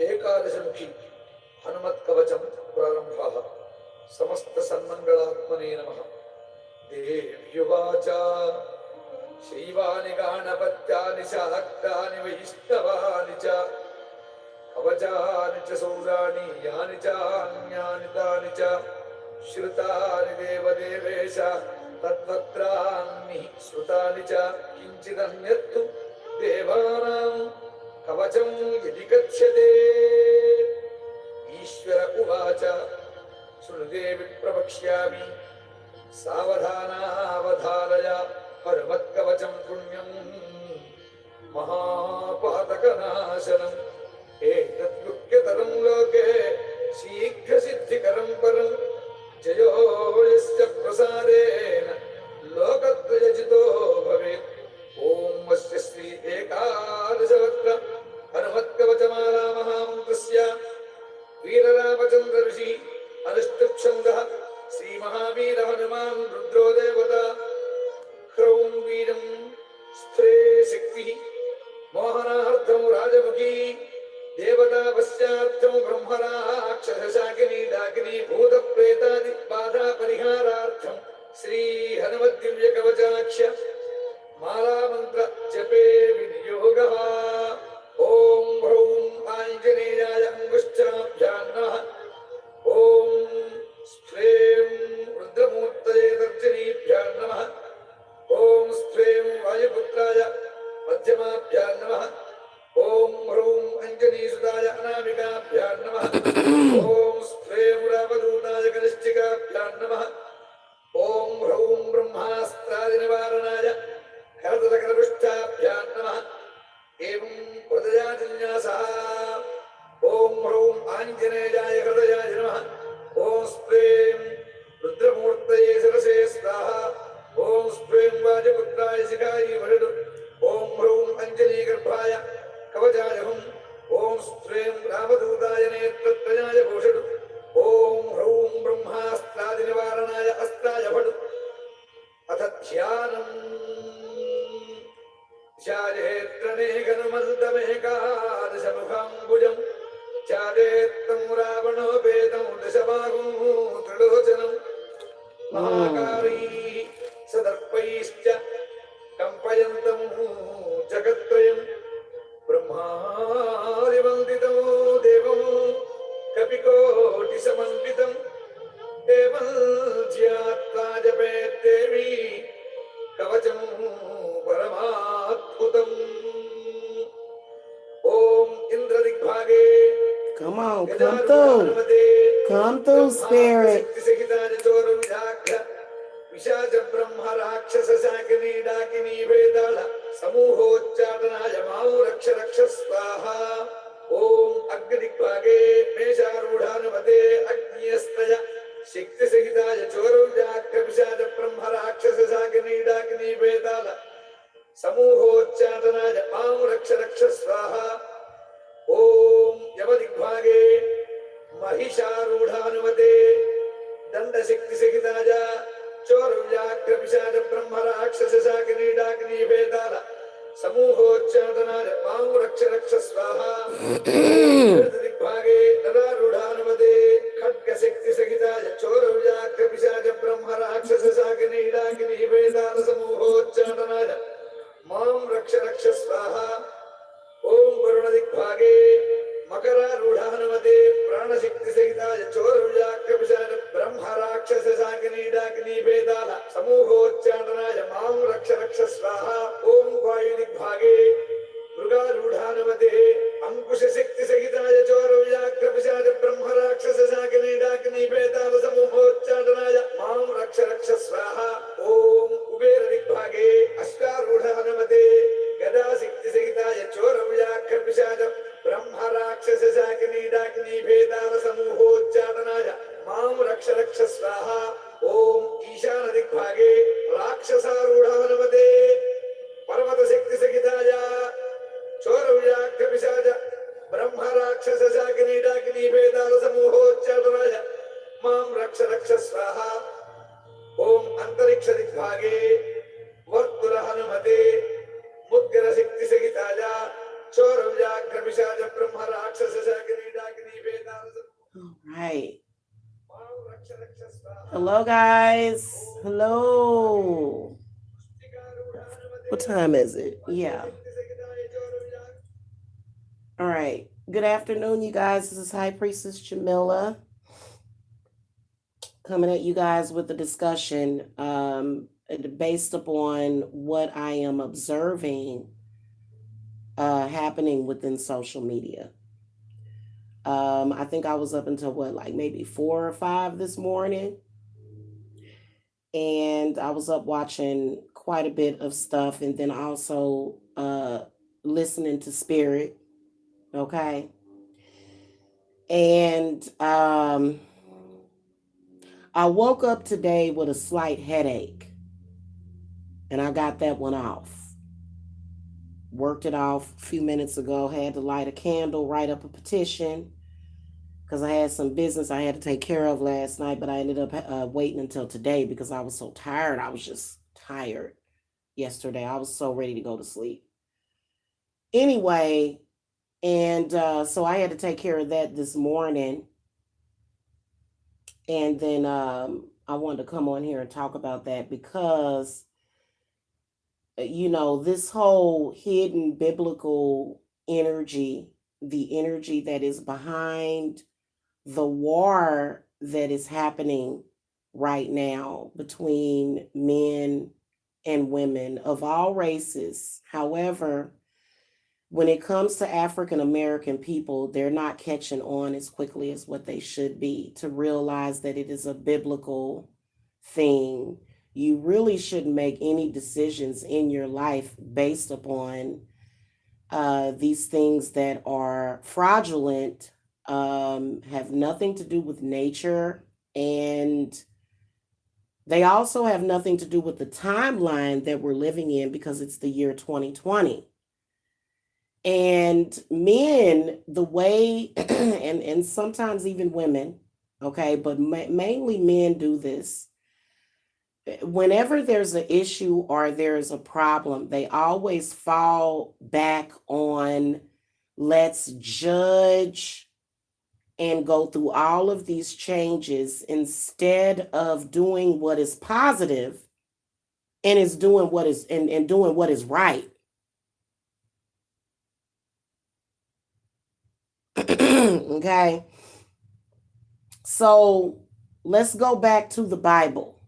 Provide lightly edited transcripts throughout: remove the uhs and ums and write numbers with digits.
ఏకాదశముఖి హనుమత్కవచం ప్రారంభః. సమస్త సన్మంగళాత్మనే నమః. దేవ్యువాచ శైవాని గాణపత్యాని శాక్తాని వైష్ణవాని చ కవచాని చ సౌరాణి యాని చ అన్యాని తాని చ శ్రుతాని దేవదేవేశ తద్వక్త్రాన్ని శ్రుతాని చ కించిదన్యత్తు దేవానాం కవచం యది కథ్యతే. ఈశ్వర ఉవాచ శృణుతే విప్రవక్ష్యామి సావధానావధారయ హనుమత్కవచం పుణ్యం మహాపాతకనాశనం. ఏతద్గుహ్యతరం లోకే శీఘ్రసిద్ధికరం పరం జయో యస్య ప్రసాదేన లోకత్రయజితో భవేత్. ఓం అస్య శ్రీ ఏకాదశవక్త్ర హనుమత్కవచమాలా మహామంత్రస్య వీరరామచంద్ర ఋషి అనుష్ఠుప్ఛందః శ్రీ మహావీర హనుమాన్ రుద్రో దేవతా. హ్రౌం వీరం స్థే శక్తి మోహనార్థం రాజముఖీ దేవతా పశ్చార్థం బ్రహ్మరాక్షసాకిని డాకిని భూత ప్రేతాది బాధా పరిహారార్థం శ్రీ హనుమద్దివ్య కవచాక్ష మాలామంత్ర జపే వినియోగః. ఓం హ్రౌం ఆంజనేయాయ అంగుష్ఠాభ్యాం నమః. ఓం స్ఫ్రేం రుద్రమూర్తయే తర్జనీభ్యాం నమః. ఓం స్ఫ్రేం వాయుపుత్రాయ మధ్యమాభ్యాం నమః. ఓం హ్రౌం అంజనీసుతాయ అనామికాభ్యాం నమః. ఓం స్ఫ్రేం రామదూతాయ కనిష్ఠికాభ్యాం నమః. ఓం హ్రౌం బ్రహ్మాస్త్రాది నివారణాయ కరతలకరపృష్ఠాభ్యాం నమః. ఏవం హృదయాజిన్యాసః. ఓం హ్రౌం ఆంజనేయాయ హృదయాయ నమః. ఓం స్ఫ్రేం రుద్రమూర్తయే శిరసే స్వాహా. ఓం స్ఫ్రేం వాజపుత్రాయ శిఖాయి వరుడు. ఓం హ్రౌం అంజనీగర్భాయ కవచాయ హుం. ఓం స్ఫ్రేం రామదూతాయ నేత్రత్రయాయ భూషడు. ఓం హ్రౌం బ్రహ్మాస్త్రాది నివారణాయ అస్త్రాయ భడు. అథ ధ్యానం. ధ్యాయేత్రనేకనుమల్తమేకాదశముఖాంబుజం ధ్యాయేత్తం రావణోపేతం దశబాహుం త్రిలోచనం మహాకారైః సదర్పైశ్చ కంపయంతం జగత్రయం బ్రహ్మాదివందితం దేవం కపికోటిసమన్వితం. ఏవం ధ్యాత్వా జపేత్ దేవీ కవచం పరమాద్భుతం. ఓం ఇంద్రదిగ్భాగే Come on, come through, spirit. విశాచ బ్రహ్మ రాక్షస శాకిని డాకిని వేదాళ సమూహోచ్చాటనాయ మాం రక్ష రక్ష స్వాహ. ఓం అగ్నిదిగ్భాగే మేషారూఢానుమతే అగ్నియస్త్రయ శక్తి సహితాయ చోరవ్యాఘ్ర విశాచ బ్రహ్మ రాక్షస శాకిని డాకిని వేదాళ సమూహోచ్చాటనాయ మాం రక్ష రక్ష స్వాహ. ఓం యమదిగ్భాగే మహిషారూఢానుమతే దండశక్తి సహితాయ చోరవ్యాఘ్ర విశాచ బ్రహ్మ రాక్షస శాకిని డాకిని వేదాళ సమూహోచ్చాటనాయ మాం రక్ష రక్ష స్వాహ. దిగ్భాగే నరారూఢానుమతే ఖడ్గశక్తి సహితాయ చోరవ్యాఘ్ర విశాచ బ్రహ్మ రాక్షస శాకిని డాకిని వేదాళ సమూహోచ్చాటనాయ మాం రక్ష రక్ష స్వాహ. ఓం వరుణదిగ్భాగే మకరారూఢానుమతే ప్రాణశక్తి సహితాయ చోరవ్యాఘ్ర విశాచ బ్రహ్మ రాక్షస శాకిని డాకిని వేదాళ సమూహోచ్చాటనాయ మాం రక్ష రక్ష స్వాహ. ఓం వాయుదిగ్భాగే మృగారూఢానుమతే అంకుశశక్తి సహితాయ చోరవ్యాఘ్ర విశాచ బ్రహ్మ రాక్షస శాకిని డాకిని వేదాళ సమూహోచ్చాటనాయ మాం రక్ష రక్ష స్వాహ. ఓం కుబేరదిగ్భాగే అశ్వారూఢానుమతే గదాశక్తి సహితాయ చోరవ్యాఘ్ర విశాచ బ్రహ్మ రాక్షస శాకిని డాకిని వేదాళ సమూహోచ్చాటనాయ మాం రక్ష రక్ష స్వాహ. ఓం ఈశానదిగ్భాగే రాక్షసారూఢానుమతే పర్వత శక్తి సహితాయ చోరవ్యాఘ్ర విశాచ బ్రహ్మ రాక్షస శాకిని డాకిని వేదాళ సమూహోచ్చాటనాయ మాం రక్ష రక్ష స్వాహ. ఓం అంతరిక్ష దిగ్భాగే వర్తుల హనుమతే ముద్గర శక్తి సహితాయ చోరవ్యాఘ్ర విశాచ బ్రహ్మ రాక్షస శాకిని Hello, guys. Hello. What time is it? Yeah. All right. Good afternoon, you guys. This is High Priestess Jamila coming at you guys with a discussion based upon what I am observing happening within social media. I think I was up until like maybe 4 or 5 this morning. And I was up watching quite a bit of stuff and then also listening to Spirit. Okay. And I woke up today with a slight headache. And I got that one off. Worked it off a few minutes ago. Had to light a candle, write up a petition. Because I had some business I had to take care of last night, but I ended up waiting until today because I was so tired. I was just tired yesterday. I was so ready to go to sleep. Anyway, and so I had to take care of that this morning. And then I wanted to come on here and talk about that because, this whole hidden biblical energy, the energy that is behind the war that is happening right now between men and women of all races. However, when it comes to African American people, they're not catching on as quickly as what they should be to realize that it is a biblical thing. You really shouldn't make any decisions in your life based upon these things that are fraudulent, have nothing to do with nature, and they also have nothing to do with the timeline that we're living in because it's the year 2020. And men, the way, and sometimes even women, okay, but mainly men do this. Whenever there's an issue or there's a problem, they always fall back on let's judge and go through all of these changes instead of doing what is positive and is doing what is and doing what is right. Okay. So let's go back to the Bible.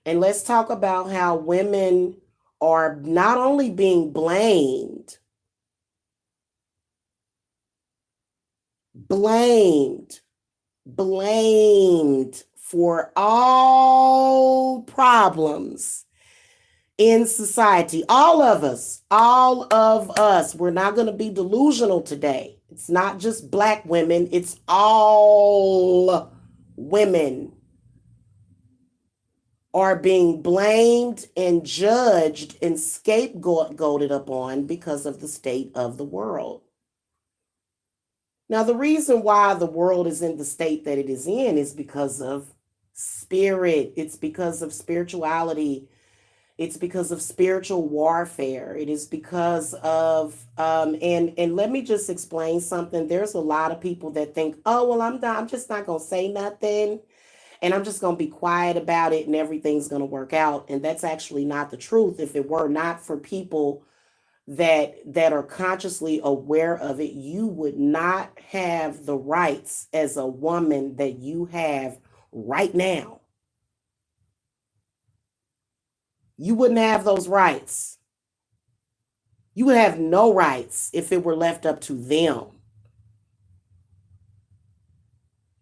And let's talk about how women are not only being blamed for all problems in society. All of us. We're not going to be delusional today. It's not just Black women, it's all women are being blamed and judged and scapegoated upon because of the state of the world. Now, the reason why the world is in the state that it is in is because of spirit. It's because of spirituality. It's because of spiritual warfare. It is because of, and let me just explain something. There's a lot of people that think, oh, well, I'm just not going to say nothing. And I'm just going to be quiet about it and everything's going to work out. And that's actually not the truth. If it were not for people that are consciously aware of it, you would not have the rights as a woman that you have right now. You wouldn't have those rights. You would have no rights if it were left up to them.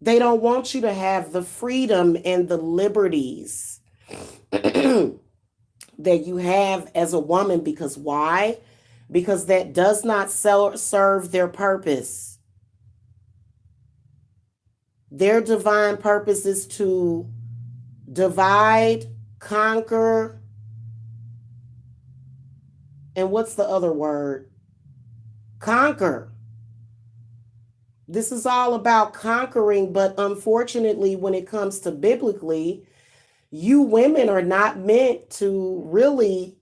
They don't want you to have the freedom and the liberties that you have as a woman. Because why? Because that does not serve their purpose. Their divine purpose is to divide, conquer, and what's the other word? Conquer. This is all about conquering, but unfortunately, when it comes to biblically, you women are not meant to really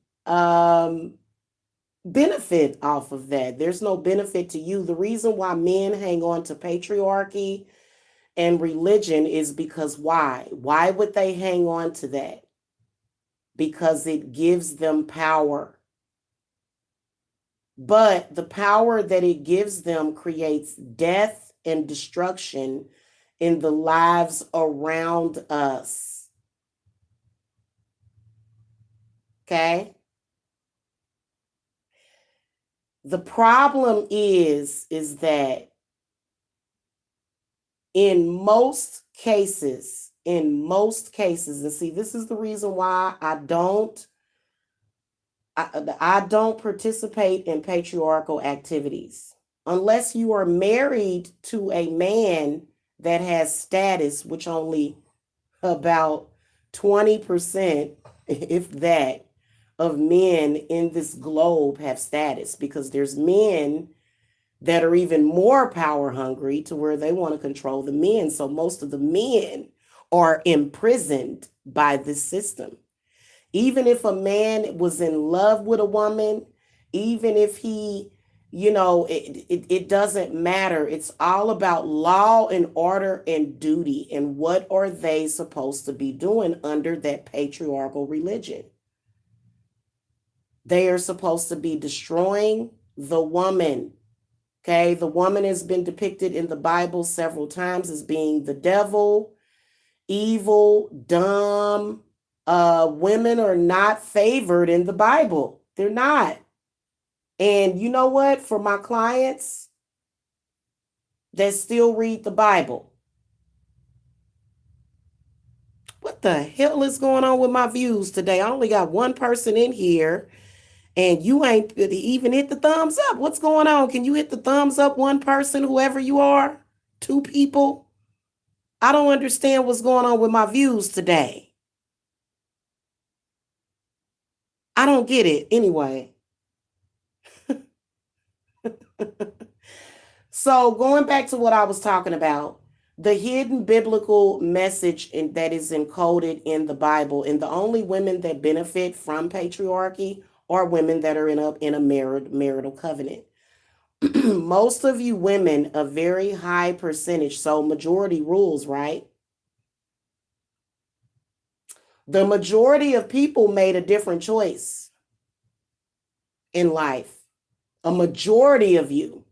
benefit off of that. There's no benefit to you. The reason why men hang on to patriarchy and religion is because why? Why would they hang on to that? Because it gives them power. But the power that it gives them creates death and destruction in the lives around us. Okay? The problem is that in most cases, and see, this is the reason why I don't participate in patriarchal activities. Unless you are married to a man that has status, which only about 20%, if that, of men in this globe have status, because there's men that are even more power hungry to where they want to control the men. So most of the men are imprisoned by this system. Even if a man was in love with a woman, even if he, it doesn't matter. It's all about law and order and duty. And what are they supposed to be doing under that patriarchal religion? They are supposed to be destroying the woman. Okay, the woman has been depicted in the Bible several times as being the devil, evil, dumb. Women are not favored in the Bible. They're not. And you know what? For my clients that still read the Bible, what the hell is going on with my views today? I only got one person in here, and you ain't even hit the thumbs up. What's going on? Can you hit the thumbs up, one person, whoever you are? Two people? I don't understand what's going on with my views today. I don't get it. Anyway. So going back to what I was talking about, the hidden biblical message that is encoded in the Bible, and the only women that benefit from patriarchy are women that are in a marital covenant. Most of you women, a very high percentage, so majority rules, right? The majority of people made a different choice in life. A majority of you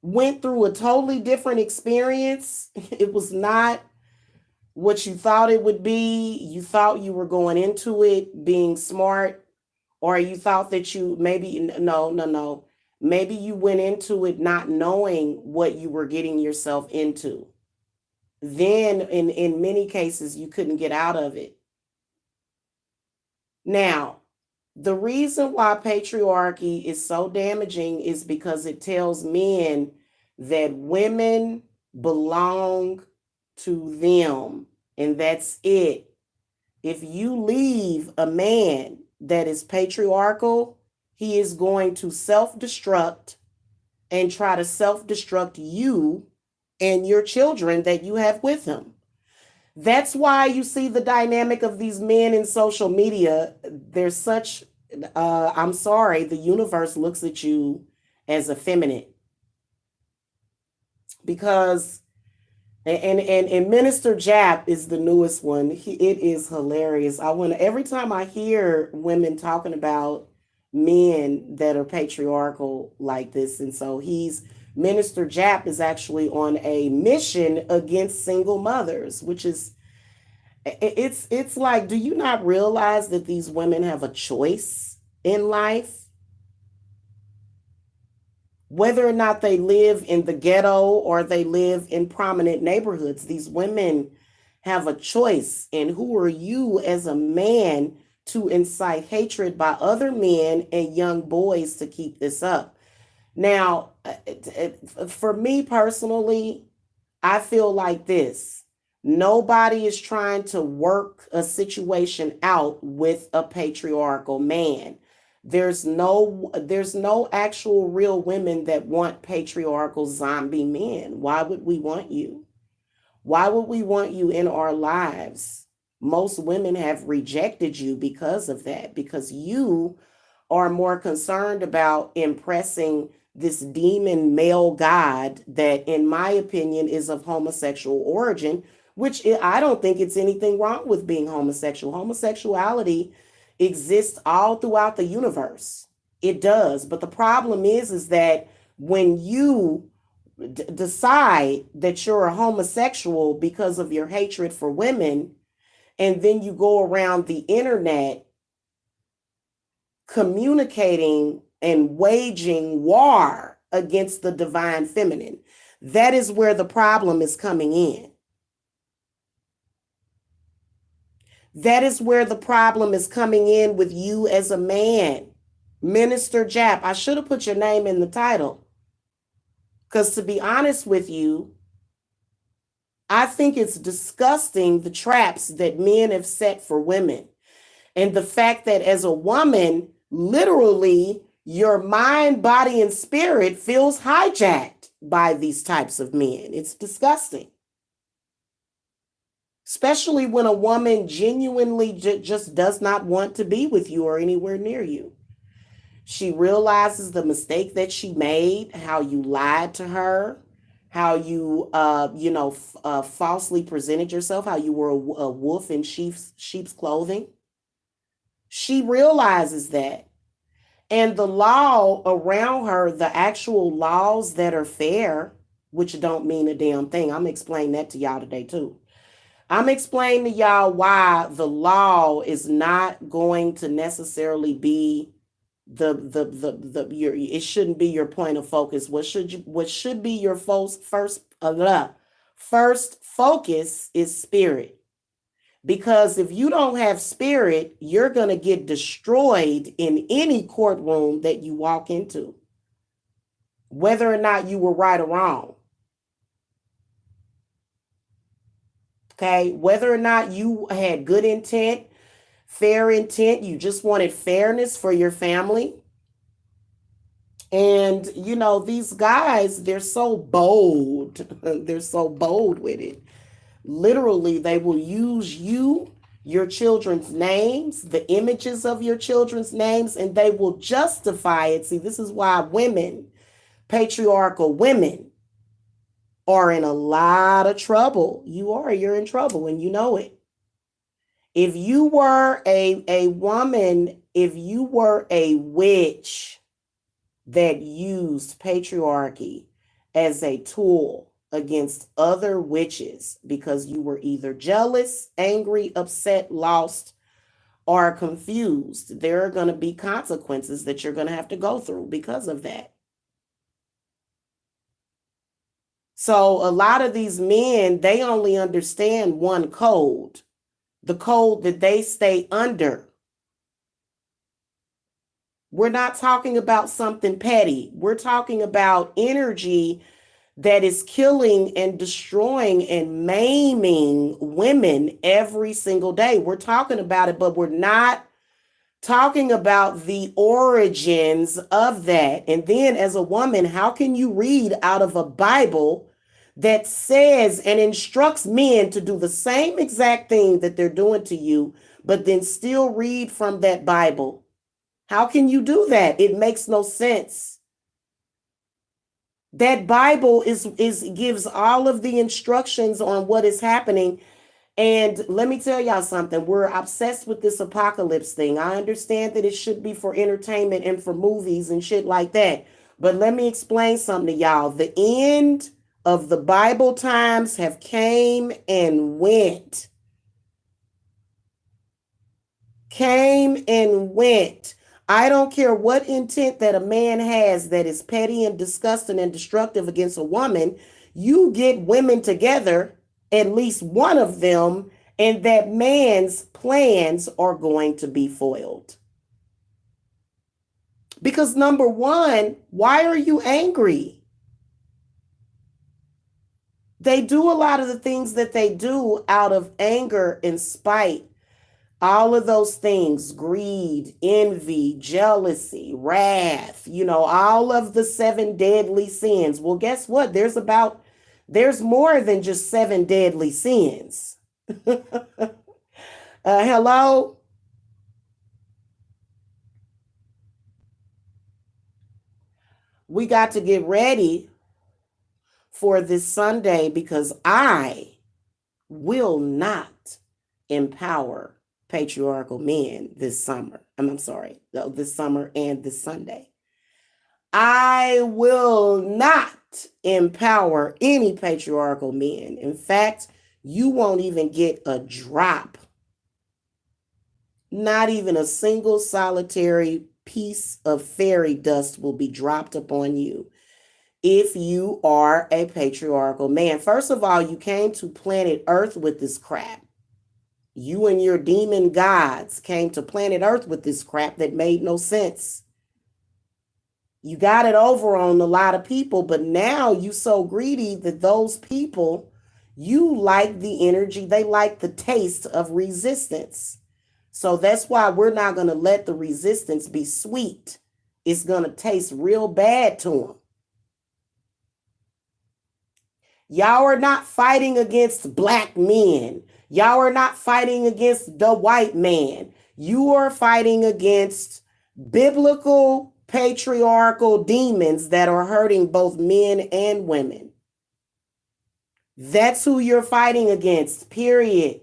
went through a totally different experience. It was not what you thought it would be. You thought you were going into it being smart, or you thought that no. Maybe you went into it not knowing what you were getting yourself into. Then in many cases, you couldn't get out of it. Now, the reason why patriarchy is so damaging is because it tells men that women belong to them, and that's it. If you leave a man that is patriarchal, he is going to self-destruct and try to self-destruct you and your children that you have with him. That's why you see the dynamic of these men in social media. There's such, I'm sorry, the universe looks at you as effeminate. Because, and Minister Jap is the newest one. It is hilarious. Every time I hear women talking about men that are patriarchal like this, and so Minister Jap is actually on a mission against single mothers, which is, it's like, do you not realize that these women have a choice in life? Whether or not they live in the ghetto or they live in prominent neighborhoods, these women have a choice. And who are you as a man to incite hatred by other men and young boys to keep this up? Now, for me personally, I feel like this. Nobody is trying to work a situation out with a patriarchal man. There's no actual real women that want patriarchal zombie men. Why would we want you? Why would we want you in our lives? Most women have rejected you because of that, because you are more concerned about impressing this demon male god that, in my opinion, is of homosexual origin, which I don't think it's anything wrong with being homosexual. Homosexuality exists all throughout the universe. It does. But the problem is that when you decide that you're a homosexual because of your hatred for women, and then you go around the internet communicating and waging war against the divine feminine, that is where the problem is coming in. That is where the problem is coming in with you as a man. Minister Jap, I should have put your name in the title. Because to be honest with you, I think it's disgusting the traps that men have set for women. And the fact that as a woman, literally, your mind, body, and spirit feels hijacked by these types of men. It's disgusting. Especially when a woman genuinely just does not want to be with you or anywhere near you. She realizes the mistake that she made, how you lied to her, how you, falsely presented yourself, how you were a wolf in sheep's clothing. She realizes that. And the law around her, the actual laws that are fair, which don't mean a damn thing. I'm going to explain that to y'all today, too. I'm explaining to y'all why the law is not going to necessarily be it shouldn't be your point of focus. What should be your first focus is spirit. Because if you don't have spirit, you're going to get destroyed in any courtroom that you walk into, whether or not you were right or wrong. Okay, whether or not you had good intent, fair intent, you just wanted fairness for your family. And, these guys, they're so bold. They're so bold with it. Literally, they will use you, your children's names, the images of your children's names, and they will justify it. See, this is why women, patriarchal women, are in a lot of trouble. You're in trouble and you know it. If you were a woman, if you were a witch that used patriarchy as a tool against other witches because you were either jealous, angry, upset, lost, or confused, there are going to be consequences that you're going to have to go through because of that. So a lot of these men, they only understand one code, the code that they stay under. We're not talking about something petty. We're talking about energy that is killing and destroying and maiming women every single day. We're talking about it, but we're not talking about the origins of that. And then as a woman, how can you read out of a Bible that says and instructs men to do the same exact thing that they're doing to you, but then still read from that Bible? How can you do that? It makes no sense. That Bible gives all of the instructions on what is happening. And let me tell y'all something. We're obsessed with this apocalypse thing. I understand that it should be for entertainment and for movies and shit like that. But let me explain something to y'all. The end of the Bible times have came and went. Came and went. I don't care what intent that a man has that is petty and disgusting and destructive against a woman. You get women together, at least one of them, and that man's plans are going to be foiled. Because number one, why are you angry? They do a lot of the things that they do out of anger and spite. All of those things, greed, envy, jealousy, wrath, all of the 7 deadly sins. Well, guess what? There's more than just 7 deadly sins. Hello? we got to get ready for this Sunday because I will not empower patriarchal men this summer. I'm sorry, this summer and this Sunday. I will not empower any patriarchal men. In fact, you won't even get a drop, not even a single solitary piece of fairy dust will be dropped upon you if you are a patriarchal man. First of all, you came to planet Earth with this crap. You and your demon gods came to planet Earth with this crap that made no sense. You got it over on a lot of people, but now you so greedy that those people, you like the energy, they like the taste of resistance. So that's why we're not going to let the resistance be sweet. It's going to taste real bad to them. Y'all are not fighting against black men. Y'all are not fighting against the white man. You are fighting against biblical patriarchal demons that are hurting both men and women. That's who you're fighting against, period.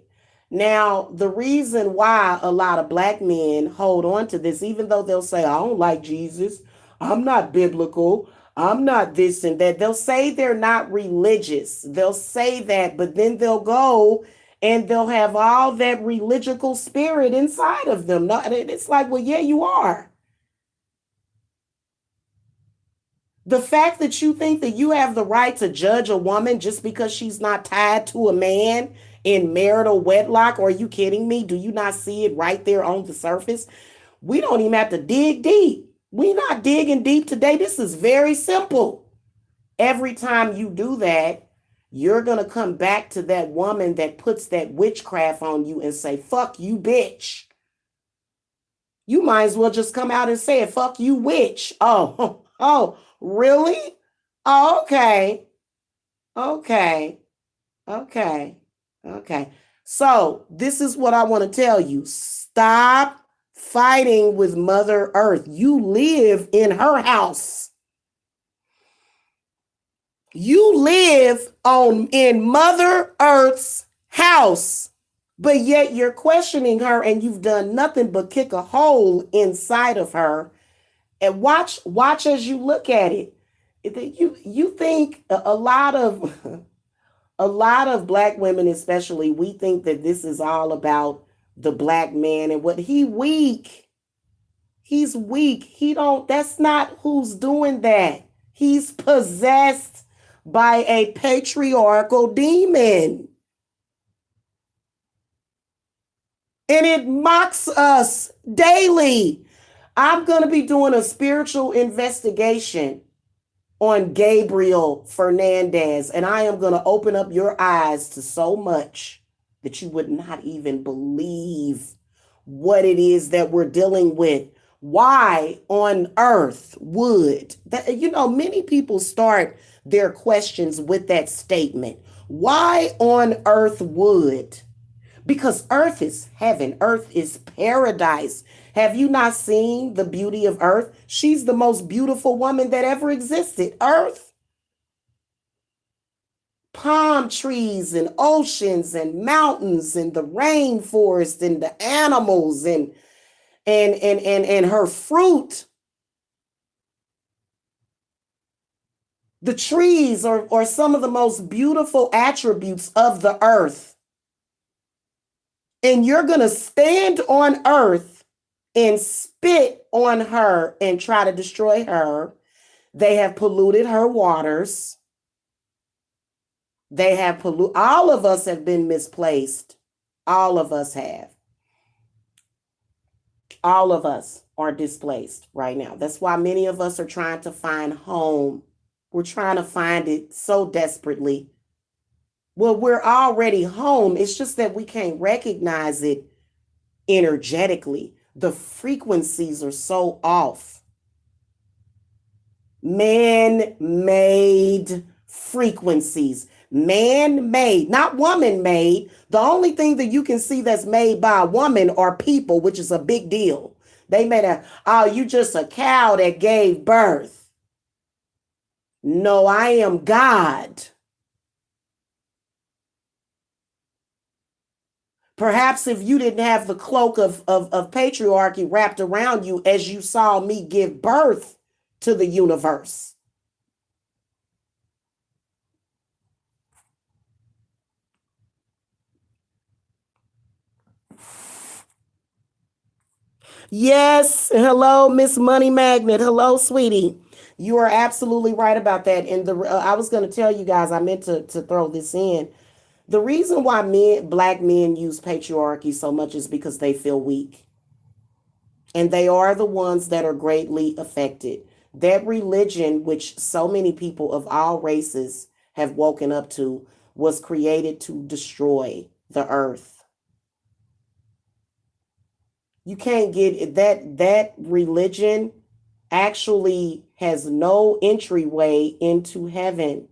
Now, the reason why a lot of black men hold on to this, even though they'll say, I don't like Jesus, I'm not biblical, I'm not this and that. They'll say they're not religious. They'll say that, but then they'll go and they'll have all that religical spirit inside of them. It's like, well, yeah, you are. The fact that you think that you have the right to judge a woman just because she's not tied to a man in marital wedlock, are you kidding me? Do you not see it right there on the surface? We don't even have to dig deep. We're not digging deep today. This is very simple. Every time you do that, you're going to come back to that woman that puts that witchcraft on you and say, fuck you, bitch. You might as well just come out and say it, fuck you, witch. Oh, really? Oh, okay. So this is what I want to tell you. Stop fighting with Mother Earth. You live in her house. You live in Mother Earth's house, but yet you're questioning her and you've done nothing but kick a hole inside of her. And watch as you look at it. You think a lot of black women, especially, we think that this is all about the black man and what he's weak. That's not who's doing that. He's possessed by a patriarchal demon. And it mocks us daily. I'm going to be doing a spiritual investigation on Gabriel Fernandez, and I am going to open up your eyes to so much that you would not even believe what it is that we're dealing with. Why on earth would that? Many people start their questions with that statement. Why on earth would? Because earth is heaven. Earth is paradise. Have you not seen the beauty of earth? She's the most beautiful woman that ever existed. Earth. Palm trees and oceans and mountains and the rainforest and the animals and her fruit. The trees are some of the most beautiful attributes of the earth. And you're going to stand on earth and spit on her and try to destroy her. They have polluted her waters. All of us have been misplaced. All of us have. All of us are displaced right now. That's why many of us are trying to find home. We're trying to find it so desperately. Well, we're already home. It's just that we can't recognize it energetically. The frequencies are so off. Man-made frequencies. Man-made, not woman-made. The only thing that you can see that's made by a woman are people, which is a big deal. They made you just a cow that gave birth. No, I am God. Perhaps if you didn't have the cloak of patriarchy wrapped around you as you saw me give birth to the universe. Yes. Hello, Miss Money Magnet. Hello, sweetie. You are absolutely right about that. And I was going to tell you guys, I meant to throw this in. The reason why black men use patriarchy so much is because they feel weak. And they are the ones that are greatly affected. That religion, which so many people of all races have woken up to, was created to destroy the earth. You can't get that religion actually has no entryway into heaven.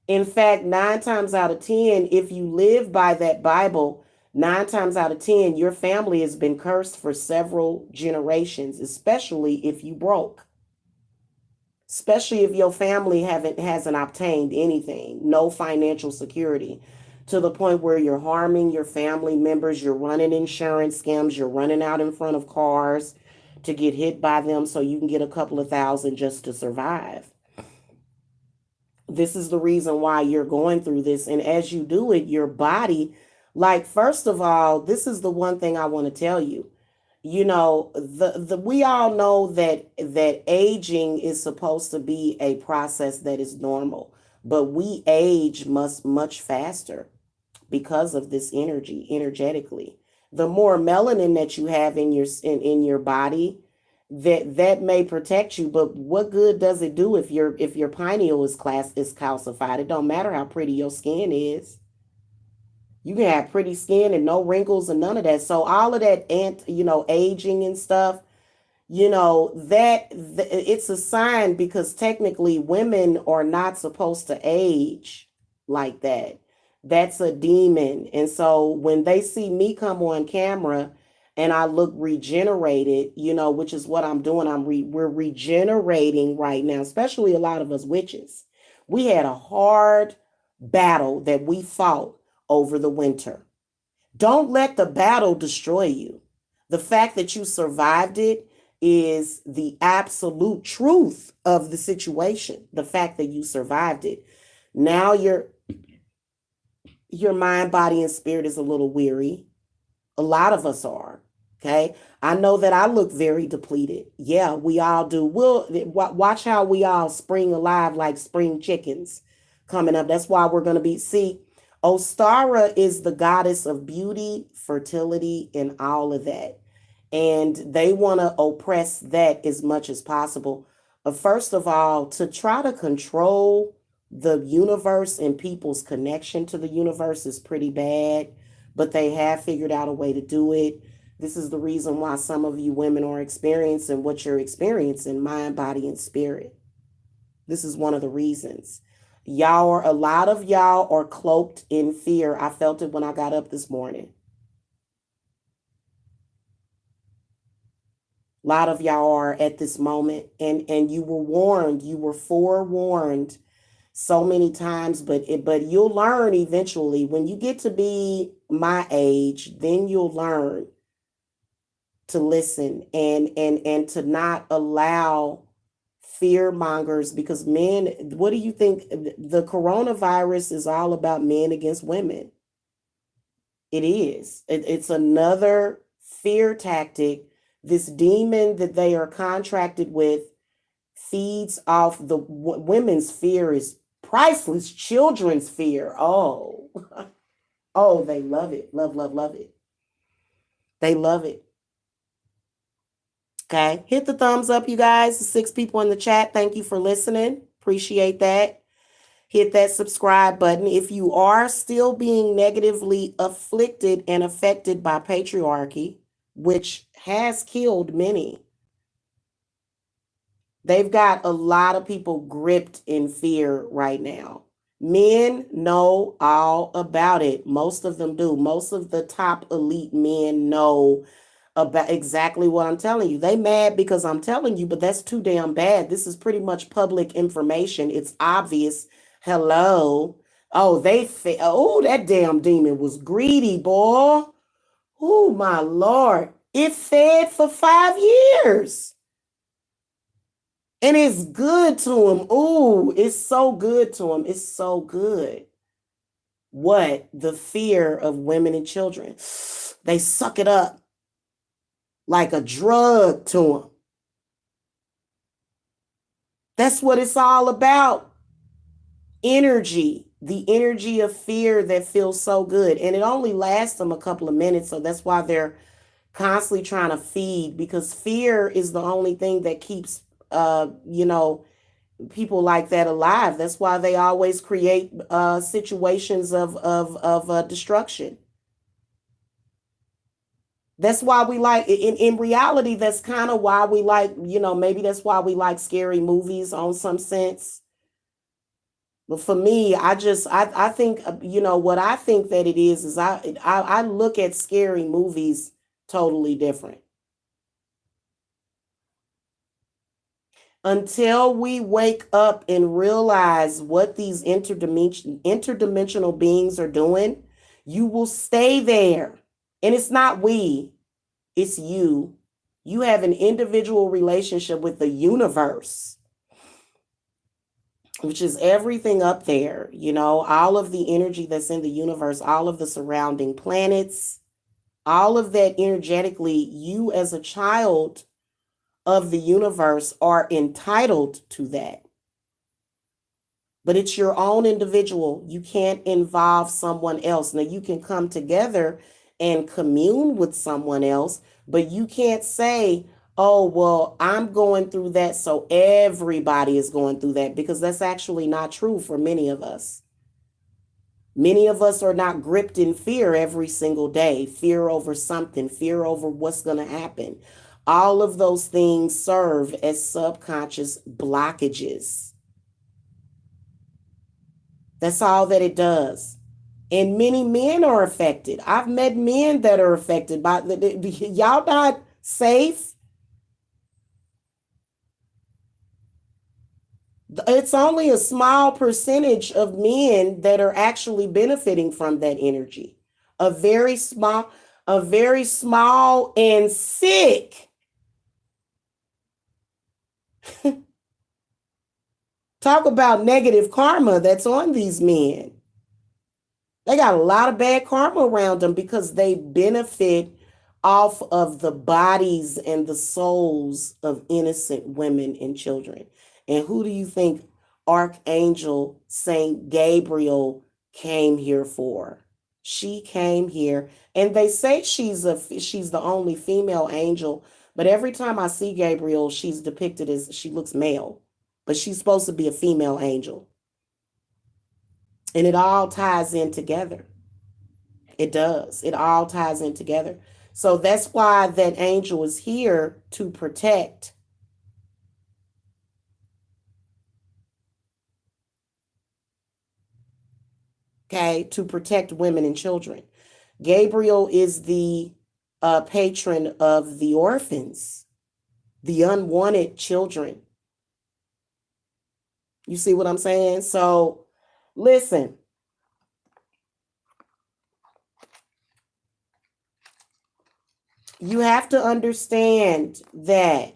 In fact, 9 times out of 10, if you live by that Bible, 9 times out of 10, your family has been cursed for several generations, especially if you broke. Especially if your family hasn't obtained anything, no financial security, to the point where you're harming your family members, you're running insurance scams, you're running out in front of cars to get hit by them so you can get a couple of thousand just to survive. This is the reason why you're going through this. And as you do it, your body, like, first of all, this is the one thing I want to tell you. You know, the we all know that aging is supposed to be a process that is normal, but we age much faster because of this energy energetically. The more melanin that you have in your body, that may protect you, but what good does it do if your pineal is calcified? It don't matter how pretty your skin is. You can have pretty skin and no wrinkles and none of that. So all of that aging and stuff, it's a sign, because technically women are not supposed to age like that. That's a demon. And so when they see me come on camera and I look regenerated, which is what I'm doing, we're regenerating right now, especially a lot of us witches. We had a hard battle that we fought over the winter. Don't let the battle destroy you. The fact that you survived it is the absolute truth of the situation. The fact that you survived it. Now your mind, body, and spirit is a little weary. A lot of us are. Okay. I know that I look very depleted. Yeah, we all do. We'll watch how we all spring alive like spring chickens coming up. That's why we're going to see, Ostara is the goddess of beauty, fertility, and all of that. And they want to oppress that as much as possible. First of all, to try to control the universe and people's connection to the universe is pretty bad, but they have figured out a way to do it. This is the reason why some of you women are experiencing what you're experiencing, mind, body, and spirit. This is one of the reasons. A lot of y'all are cloaked in fear. I felt it when I got up this morning. A lot of y'all are at this moment, and you were warned, you were forewarned so many times, but you'll learn eventually. When you get to be my age, then you'll learn to listen and to not allow fear mongers, because men, what do you think? The coronavirus is all about men against women. It is. It's another fear tactic. This demon that they are contracted with feeds off the women's fear is priceless. Children's fear. Oh, oh, they love it. Love it. They love it. Okay. Hit the thumbs up, you guys. The 6 people in the chat. Thank you for listening. Appreciate that. Hit that subscribe button. If you are still being negatively afflicted and affected by patriarchy, which has killed many, they've got a lot of people gripped in fear right now. Men know all about it. Most of them do. Most of the top elite men know about exactly what I'm telling you. They mad because I'm telling you, but that's too damn bad. This is pretty much public information. It's obvious. Hello. Oh, oh, that damn demon was greedy, boy. Oh, my Lord. It fed for 5 years. And it's good to him. Ooh, it's so good to him. It's so good. What? The fear of women and children. They suck it up like a drug to them. That's what it's all about. Energy, the energy of fear that feels so good. And it only lasts them a couple of minutes. So that's why they're constantly trying to feed, because fear is the only thing that keeps, people like that alive. That's why they always create situations of destruction. That's why we like, in reality, that's kind of why we like, maybe that's why we like scary movies on some sense. But for me, I think, what I think that it is I look at scary movies totally different. Until we wake up and realize what these interdimensional beings are doing, you will stay there. And it's not we, it's you. You have an individual relationship with the universe, which is everything up there, all of the energy that's in the universe, all of the surrounding planets, all of that energetically, you as a child of the universe are entitled to that. But it's your own individual. You can't involve someone else. Now, you can come together and commune with someone else, but you can't say, oh, well, I'm going through that, so everybody is going through that, because that's actually not true for many of us. Many of us are not gripped in fear every single day, fear over something, fear over what's going to happen. All of those things serve as subconscious blockages. That's all that it does. And many men are affected. I've met men that are affected by y'all not safe. It's only a small percentage of men that are actually benefiting from that energy. A very small and sick. Talk about negative karma that's on these men. They got a lot of bad karma around them because they benefit off of the bodies and the souls of innocent women and children. And who do you think Archangel Saint Gabriel came here for? She came here, and they say she's the only female angel, but every time I see Gabriel, she's depicted as she looks male, but she's supposed to be a female angel. And it all ties in together. It does. It all ties in together. So that's why that angel is here to protect. Okay, to protect women and children. Gabriel is the patron of the orphans, the unwanted children. You see what I'm saying? So listen. You have to understand that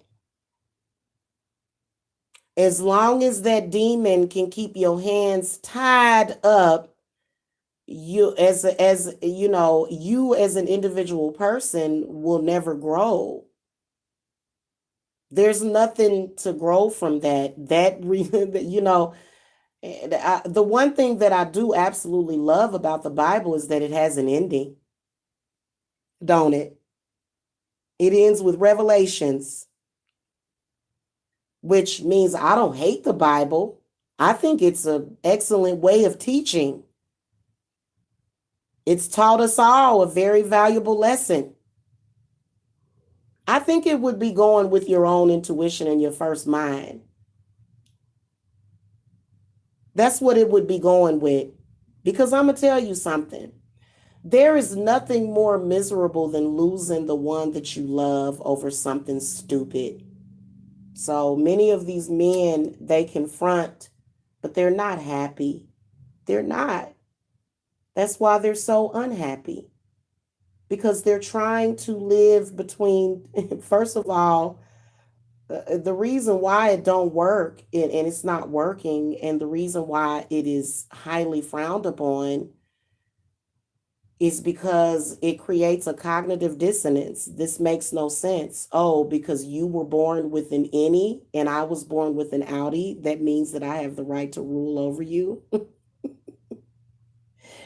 as long as that demon can keep your hands tied up, you as you as an individual person will never grow. There's nothing to grow from that. The one thing that I do absolutely love about the Bible is that it has an ending, don't it? It ends with Revelations, which means I don't hate the Bible. I think it's an excellent way of teaching. It's taught us all a very valuable lesson. I think it would be going with your own intuition and your first mind. That's what it would be going with. Because I'm going to tell you something. There is nothing more miserable than losing the one that you love over something stupid. So many of these men, they confront, but they're not happy. They're not. That's why they're so unhappy, because they're trying to live between, first of all, the reason why it don't work, and it's not working, and the reason why it is highly frowned upon is because it creates a cognitive dissonance. This makes no sense. Oh, because you were born with an innie and I was born with an outie, that means that I have the right to rule over you.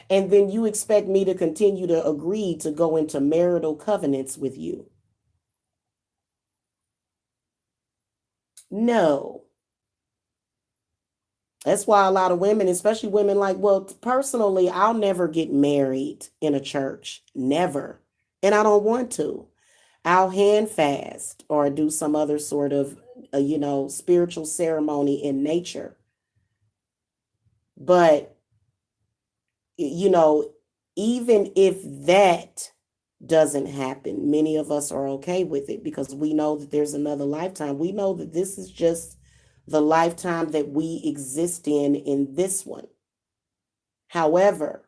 And then you expect me to continue to agree to go into marital covenants with you. No. That's why a lot of women, especially women, like, well, personally, I'll never get married in a church. Never. And I don't want to. I'll hand fast or do some other sort of, spiritual ceremony in nature. But, you know, even if that doesn't happen, many of us are okay with it because we know that there's another lifetime. We know that this is just the lifetime that we exist in this one. However,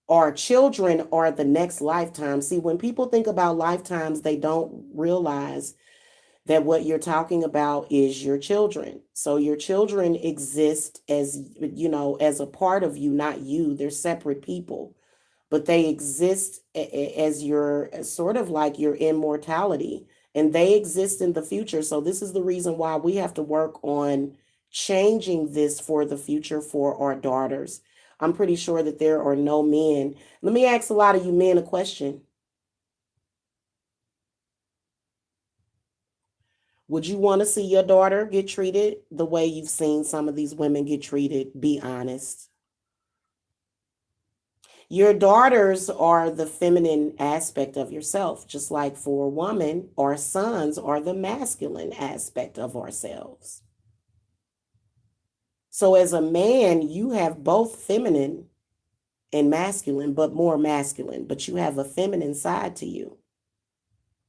our children are the next lifetime. See, when people think about lifetimes, they don't realize that what you're talking about is your children. So your children exist as a part of you, not you. They're separate people, but they exist as your sort of like your immortality, and they exist in the future. So this is the reason why we have to work on changing this for the future for our daughters. I'm pretty sure that there are no men. Let me ask a lot of you men a question. Would you want to see your daughter get treated the way you've seen some of these women get treated? Be honest. Your daughters are the feminine aspect of yourself, just like for a woman, our sons are the masculine aspect of ourselves. So as a man, you have both feminine and masculine, but more masculine, but you have a feminine side to you.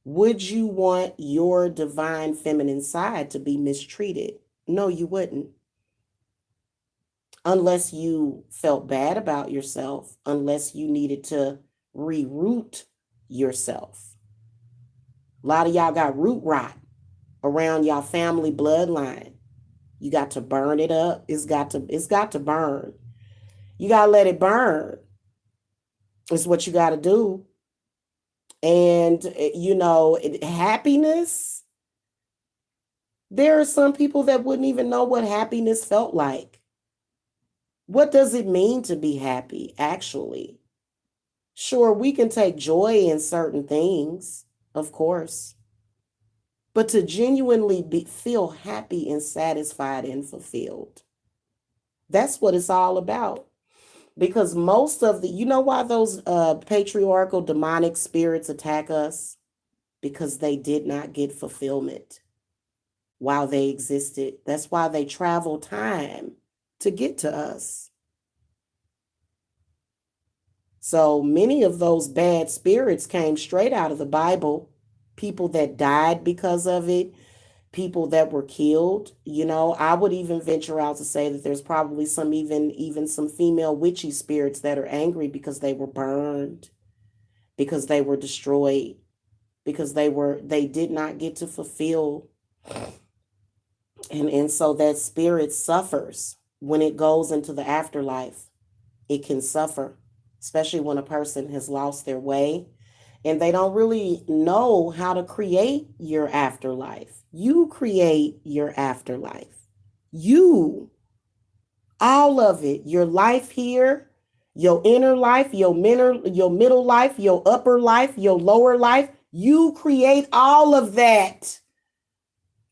Would you want your divine feminine side to be mistreated? No, you wouldn't. Unless you felt bad about yourself, unless you needed to reroot yourself. A lot of y'all got root rot around y'all family bloodline. You got to burn it up. It's got to burn. You got to let it burn. It's what you got to do. And, happiness, there are some people that wouldn't even know what happiness felt like. What does it mean to be happy, actually? Sure, we can take joy in certain things, of course. But to genuinely feel happy and satisfied and fulfilled, that's what it's all about. Because most of you know why those patriarchal demonic spirits attack us? Because they did not get fulfillment while they existed. That's why they travel time to get to us. So many of those bad spirits came straight out of the Bible. People that died because of it, people that were killed. I would even venture out to say that there's probably some even some female witchy spirits that are angry because they were burned, because they were destroyed, because they did not get to fulfill. And so that spirit suffers when it goes into the afterlife. It can suffer, especially when a person has lost their way and they don't really know how to create your afterlife. You create your afterlife. You, all of it, your life here, your inner life, your middle life, your upper life, your lower life, you create all of that.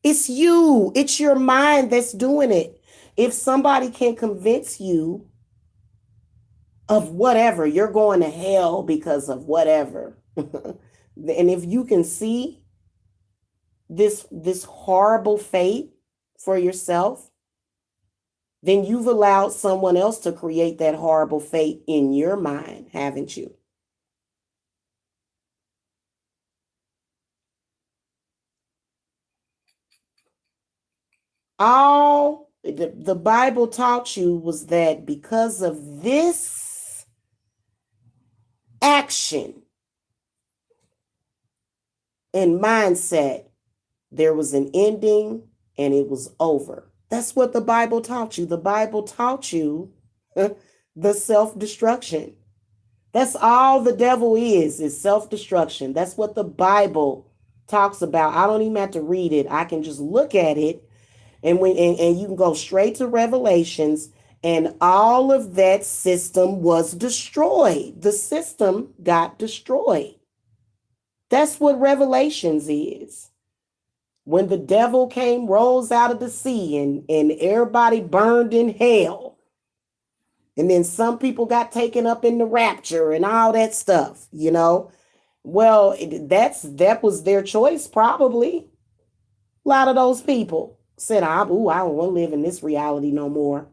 It's you. It's your mind that's doing it. If somebody can convince you of whatever, you're going to hell because of whatever. And if you can see this horrible fate for yourself, then you've allowed someone else to create that horrible fate in your mind, haven't you? All the Bible taught you was that because of this action and mindset, there was an ending and it was over. That's what the Bible taught you. The Bible taught you the self-destruction. That's all the devil is self-destruction. That's what the Bible talks about. I don't even have to read it. I can just look at it and you can go straight to Revelations, and all of that system was destroyed. The system got destroyed. That's what Revelations is. When the devil came, rose out of the sea, and everybody burned in hell. And then some people got taken up in the rapture and all that stuff, you know. Well, that was their choice, probably. A lot of those people said, I don't want to live in this reality no more.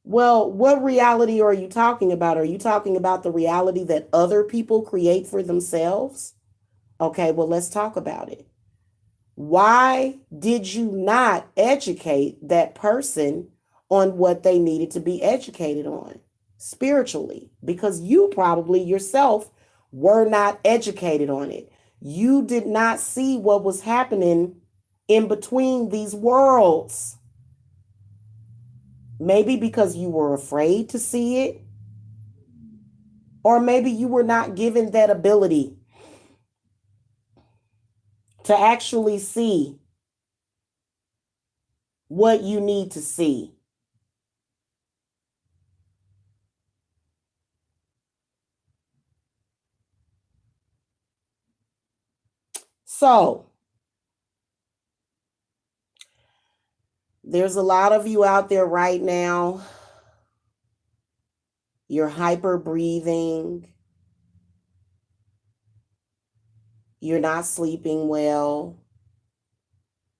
Well, what reality are you talking about? Are you talking about the reality that other people create for themselves? Okay, well, let's talk about it. Why did you not educate that person on what they needed to be educated on spiritually? Because you probably yourself were not educated on it. You did not see what was happening in between these worlds. Maybe because you were afraid to see it, or maybe you were not given that ability to actually see what you need to see. So, there's a lot of you out there right now. You're hyper breathing. You're not sleeping well.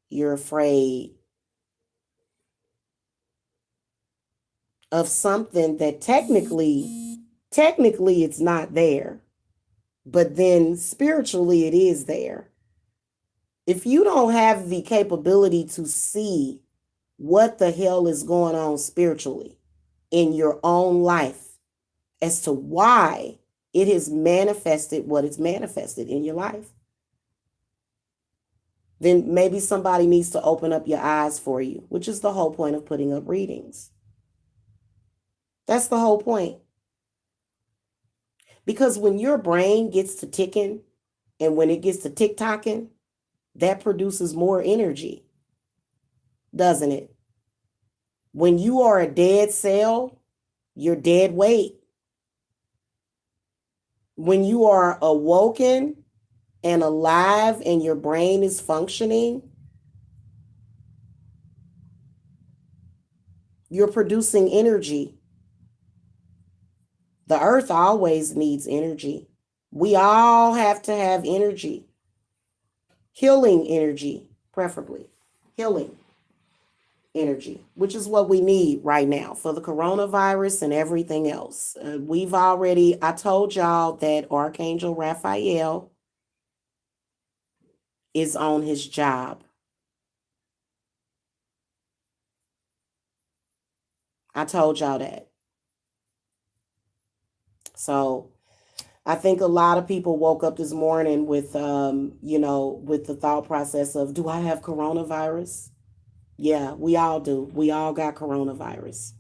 You're afraid of something that technically it's not there. But then spiritually it is there. If you don't have the capability to see what the hell is going on spiritually in your own life as to why it has manifested what it's manifested in your life, then maybe somebody needs to open up your eyes for you, which is the whole point of putting up readings. That's the whole point. Because when your brain gets to ticking and when it gets to tick-tocking, that produces more energy, doesn't it? When you are a dead cell, you're dead weight. When you are awoken and alive and your brain is functioning, you're producing energy. The earth always needs energy. We all have to have energy. Healing energy, preferably. Healing energy, which is what we need right now for the coronavirus and everything else. I told y'all that Archangel Raphael is on his job. I told y'all that. So I think a lot of people woke up this morning with, with the thought process of, do I have coronavirus? Yeah, we all do. We all got coronavirus.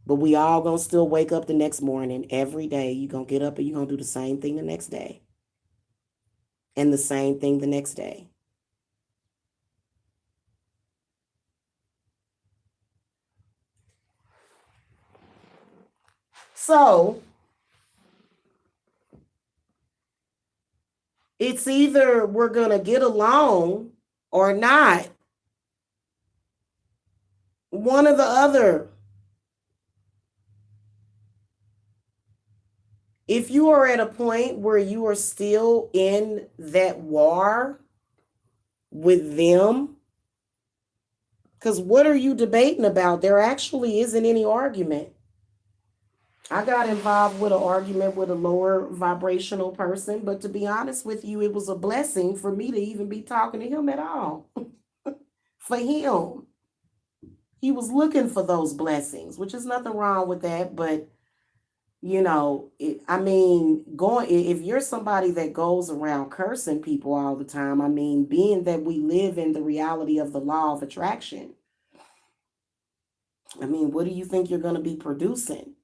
But we all gonna still wake up the next morning every day. You're gonna get up and you're gonna do the same thing the next day. And the same thing the next day. So it's either we're gonna get along or not. One or the other. If you are at a point where you are still in that war with them, because what are you debating about? There actually isn't any argument. I got involved with an argument with a lower vibrational person, but to be honest with you, it was a blessing for me to even be talking to him at all. for him. He was looking for those blessings, which is nothing wrong with that. But, I mean, if you're somebody that goes around cursing people all the time, I mean, being that we live in the reality of the law of attraction, I mean, what do you think you're going to be producing?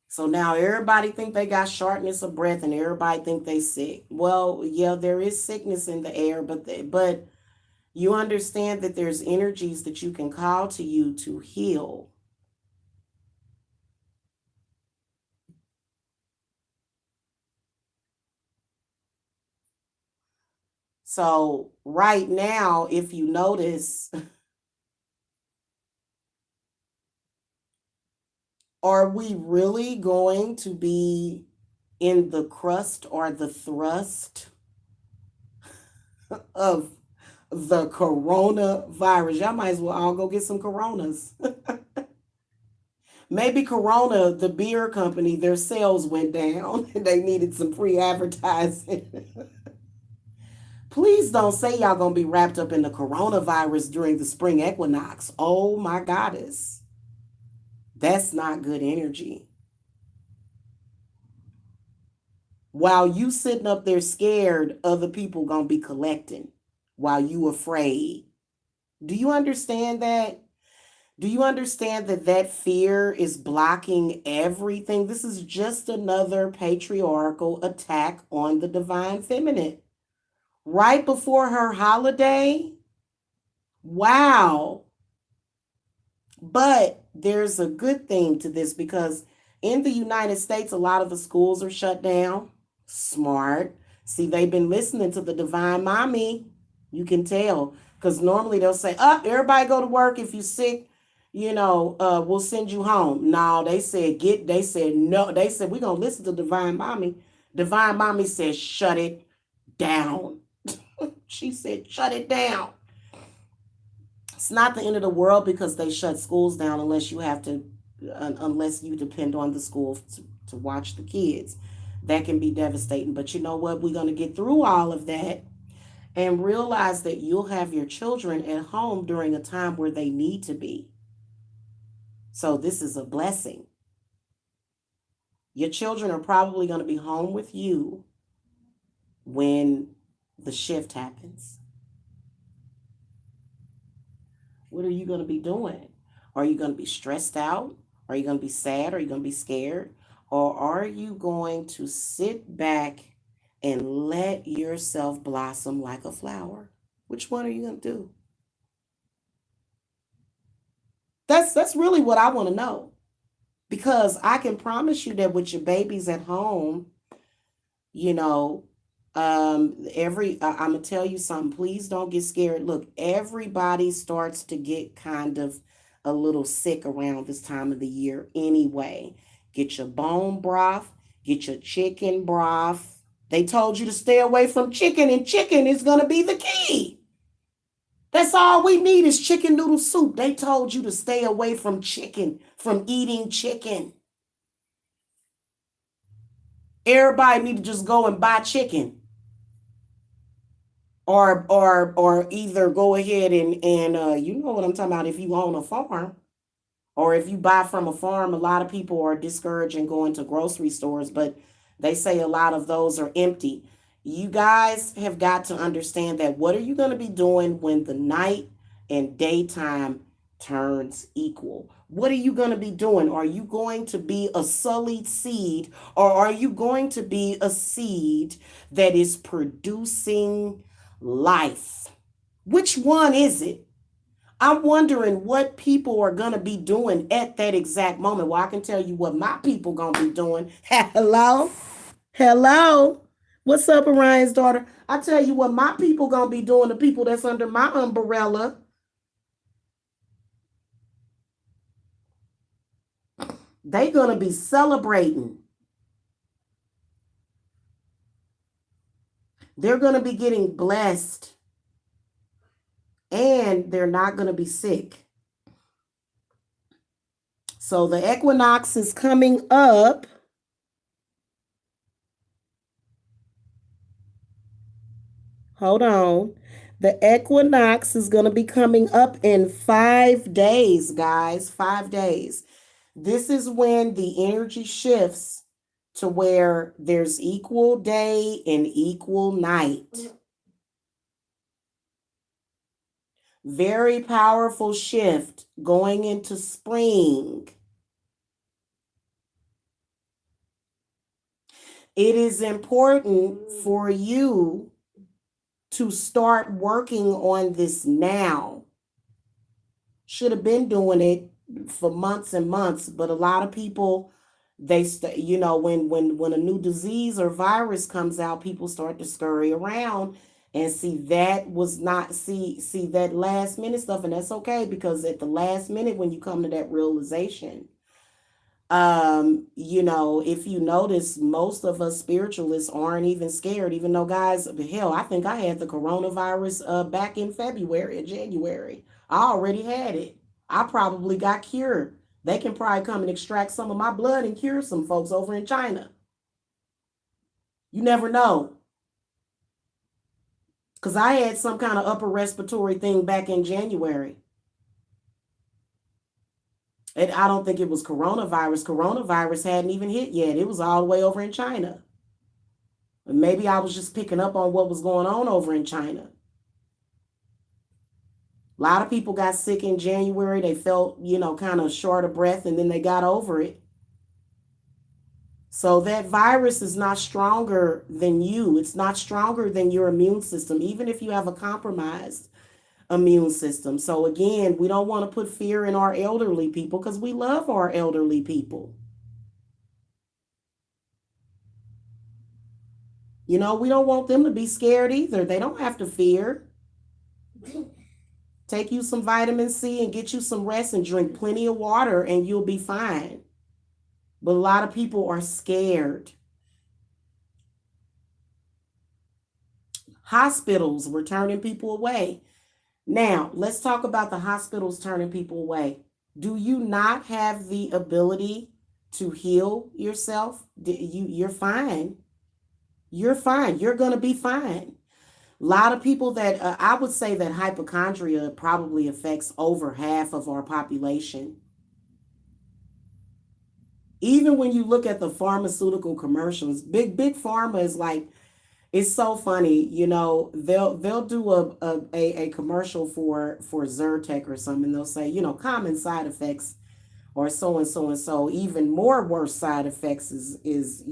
So now everybody think they got shortness of breath and everybody think they sick. Well, yeah, there is sickness in the air, but you understand that there's energies that you can call to you to heal. So right now, if you notice, are we really going to be in the crust or the thrust of the coronavirus? Y'all might as well all go get some coronas. Maybe Corona, the beer company, their sales went down and they needed some free advertising. Please don't say y'all gonna be wrapped up in the coronavirus during the spring equinox. Oh my goddess. That's not good energy. While you sitting up there scared, other people gonna be collecting while you afraid. Do you understand that? Do you understand that that fear is blocking everything? This is just another patriarchal attack on the divine feminine. Right before her holiday? Wow. But there's a good thing to this because in the United States, a lot of the schools are shut down. Smart. See, they've been listening to the divine mommy. You can tell. Because normally they'll say, up, everybody go to work. If you're sick, we'll send you home. No, they said no. They said, we're going to listen to divine mommy. Divine mommy said, shut it down. She said, shut it down. It's not the end of the world because they shut schools down unless you depend on the school to watch the kids. That can be devastating. But you know what? We're going to get through all of that and realize that you'll have your children at home during a time where they need to be. So this is a blessing. Your children are probably going to be home with you when the shift happens. What are you going to be doing? Are you going to be stressed out? Are you going to be sad? Are you going to be scared? Or are you going to sit back and let yourself blossom like a flower? Which one are you going to do? That's really what I want to know. Because I can promise you that with your babies at home, you know, I'm gonna tell you something. Please don't get scared. Look, everybody starts to get kind of a little sick around this time of the year anyway. Get your bone broth, get your chicken broth. They told you to stay away from chicken, and chicken is gonna be the key. That's all we need is chicken noodle soup. They told you to stay away from chicken, from eating chicken. Everybody need to just go and buy chicken. Or either go ahead and you know what I'm talking about, if you own a farm or if you buy from a farm. A lot of people are discouraging going to grocery stores, but they say a lot of those are empty. You guys have got to understand that what are you going to be doing when the night and daytime turns equal? What are you going to be doing? Are you going to be a sullied seed, or are you going to be a seed that is producing life? Which one is it? I'm wondering what people are going to be doing at that exact moment. Well, I can tell you what my people going to be doing. Hello? Hello? What's up, Orion's daughter? I tell you what my people going to be doing, the people that's under my umbrella. They going to be celebrating. They're going to be getting blessed. And they're not going to be sick. So the equinox is coming up. Hold on. The equinox is going to be coming up in 5 days, guys. 5 days. This is when the energy shifts to where there's equal day and equal night. Very powerful shift going into spring. It is important for you to start working on this now. Should have been doing it for months and months, but a lot of people, when a new disease or virus comes out, people start to scurry around and see that last minute stuff, and that's okay, because at the last minute when you come to that realization, if you notice, most of us spiritualists aren't even scared, even though, guys, hell, I think I had the coronavirus back in February or January. I already had it. I probably got cured. They can probably come and extract some of my blood and cure some folks over in China. You never know. Because I had some kind of upper respiratory thing back in January. And I don't think it was coronavirus. Coronavirus hadn't even hit yet. It was all the way over in China. Maybe I was just picking up on what was going on over in China. A lot of people got sick in January. They felt, kind of short of breath, and then they got over it. So that virus is not stronger than you. It's not stronger than your immune system, even if you have a compromised immune system. So again, we don't want to put fear in our elderly people, because we love our elderly people. We don't want them to be scared either. They don't have to fear. Take you some vitamin C and get you some rest and drink plenty of water, and you'll be fine. But a lot of people are scared. Hospitals were turning people away. Now, let's talk about the hospitals turning people away. Do you not have the ability to heal yourself? You're fine. You're fine. You're going to be fine. A lot of people that I would say that hypochondria probably affects over half of our population. Even when you look at the pharmaceutical commercials, big pharma is like, it's so funny, they'll do a commercial for Zyrtec or something. They'll say, common side effects or so and so and so. Even more worse side effects is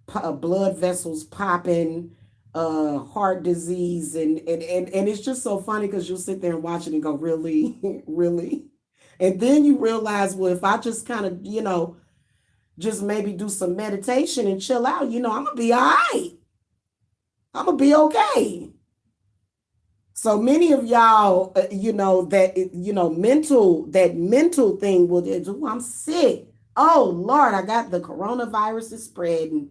blood vessels popping, heart disease, and it's just so funny, because you'll sit there and watch it and go, really, really. And then you realize, well, if I just kind of, just maybe do some meditation and chill out, I'm going to be all right. I'm going to be okay. So many of y'all, that mental thing will do. I'm sick. Oh, Lord, I got the coronavirus is spreading.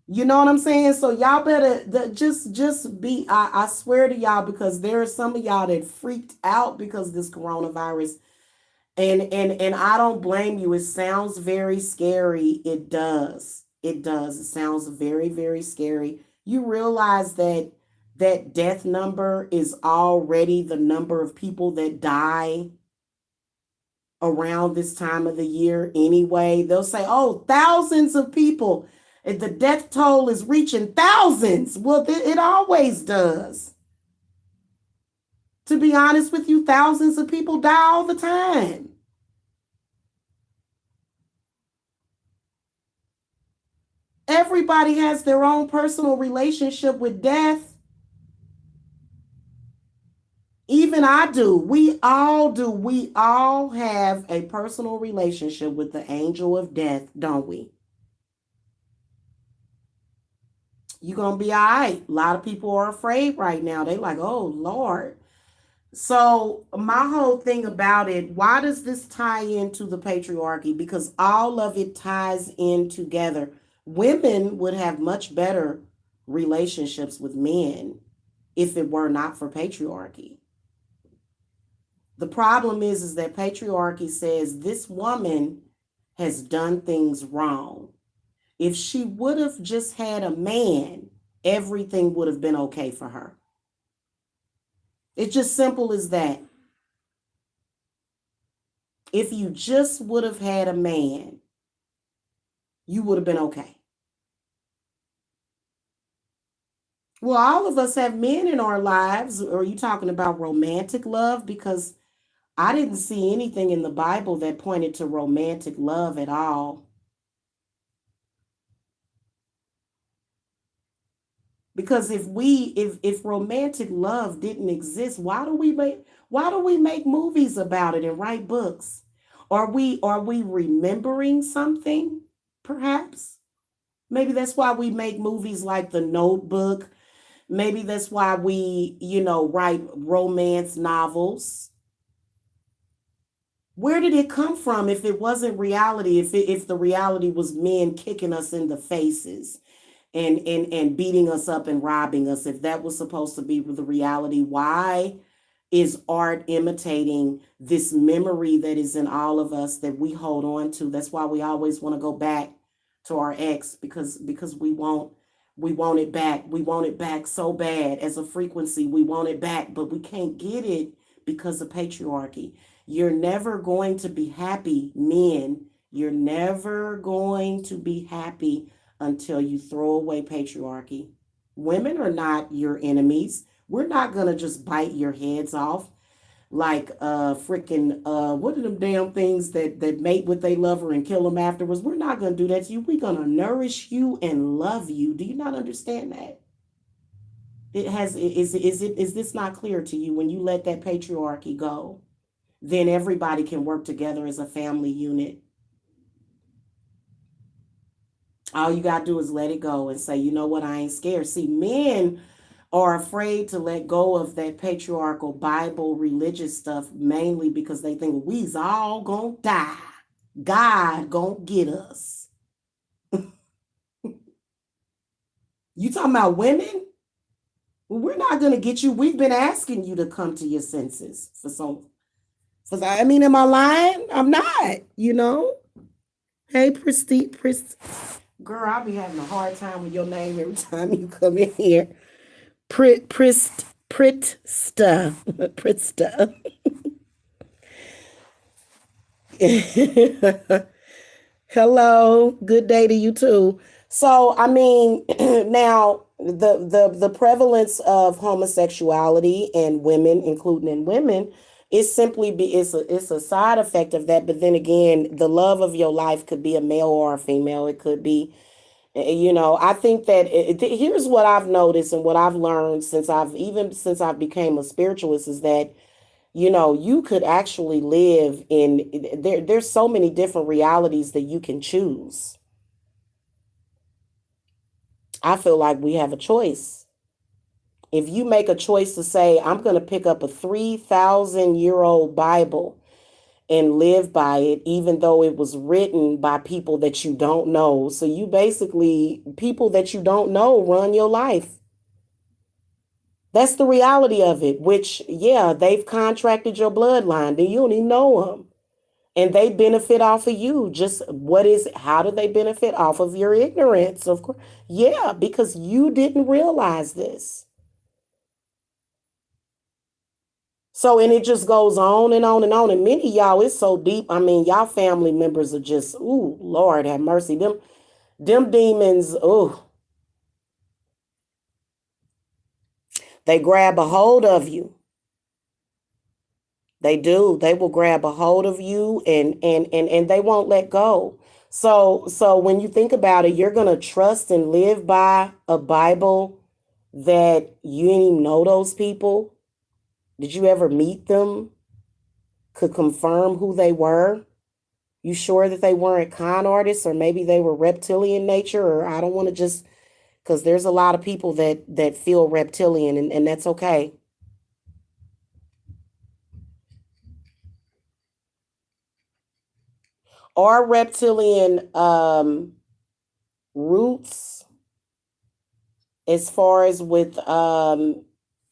You know what I'm saying? So y'all better just be, I swear to y'all, because there are some of y'all that freaked out because of this coronavirus. And I don't blame you. It sounds very scary. It does. It does. It sounds very, very scary. You realize that death number is already the number of people that die around this time of the year anyway. They'll say, oh, thousands of people. The death toll is reaching thousands. Well, it always does. To be honest with you, thousands of people die all the time. Everybody has their own personal relationship with death. Even I do. We all do. We all have a personal relationship with the angel of death, don't we? You're going to be all right. A lot of people are afraid right now. They like, oh, Lord. So my whole thing about it, why does this tie into the patriarchy? Because all of it ties in together. Women would have much better relationships with men if it were not for patriarchy. The problem is that patriarchy says this woman has done things wrong. If she would have just had a man, everything would have been okay for her. It's just simple as that. If you just would have had a man, you would have been okay. Well, all of us have men in our lives. Or are you talking about romantic love? Because I didn't see anything in the Bible that pointed to romantic love at all. Because if romantic love didn't exist, why do we make movies about it and write books? Are we remembering something? Perhaps. Maybe that's why we make movies like The Notebook. Maybe that's why we, write romance novels. Where did it come from if it wasn't reality? If the reality was men kicking us in the faces and beating us up and robbing us, if that was supposed to be the reality, why is art imitating this memory that is in all of us that we hold on to? That's why we always want to go back to our ex, because we want it back. We want it back so bad. As a frequency, we want it back, but we can't get it because of patriarchy. You're never going to be happy, men. You're never going to be happy until you throw away patriarchy. Women are not your enemies. We're not going to just bite your heads off like freaking what are them damn things that mate with their lover and kill them afterwards. We're not going to do that to you. We're going to nourish you and love you. Do you not understand that? Is this not clear to you? When you let that patriarchy go, then everybody can work together as a family unit. All you got to do is let it go and say, you know what, I ain't scared. See, men are afraid to let go of that patriarchal Bible religious stuff, mainly because they think we's all gonna die. God gonna get us. You talking about women? Well, we're not gonna get you. We've been asking you to come to your senses for some. I mean, am I lying? I'm not. Hey, girl, I'll be having a hard time with your name every time you come in here. Pritsta. Pritsta. Hello, good day to you too. So, I mean, now the prevalence of homosexuality and women, including in women, is simply it's a side effect of that. But then again, the love of your life could be a male or a female. It could be, I think that here's what I've noticed and what I've learned since I've became a spiritualist is that you could actually live in there's so many different realities that you can choose. I feel like we have a choice. If you make a choice to say, I'm going to pick up a 3,000-year-old Bible and live by it, even though it was written by people that you don't know. So you basically, people that you don't know run your life. That's the reality of it, which, yeah, they've contracted your bloodline. You don't even know them. And they benefit off of you. How do they benefit off of your ignorance? Of course. Yeah, because you didn't realize this. So, and it just goes on and on and on. And many of y'all, it's so deep. I mean, y'all family members are just, ooh, Lord have mercy. Them demons, ooh, they grab a hold of you. They do. They will grab a hold of you and they won't let go. So when you think about it, you're gonna trust and live by a Bible that you didn't even know those people. Did you ever meet them? Could confirm who they were? You sure that they weren't con artists, or maybe they were reptilian nature? Or I don't want to just, because there's a lot of people that feel reptilian, and that's okay. Or reptilian roots, as far as with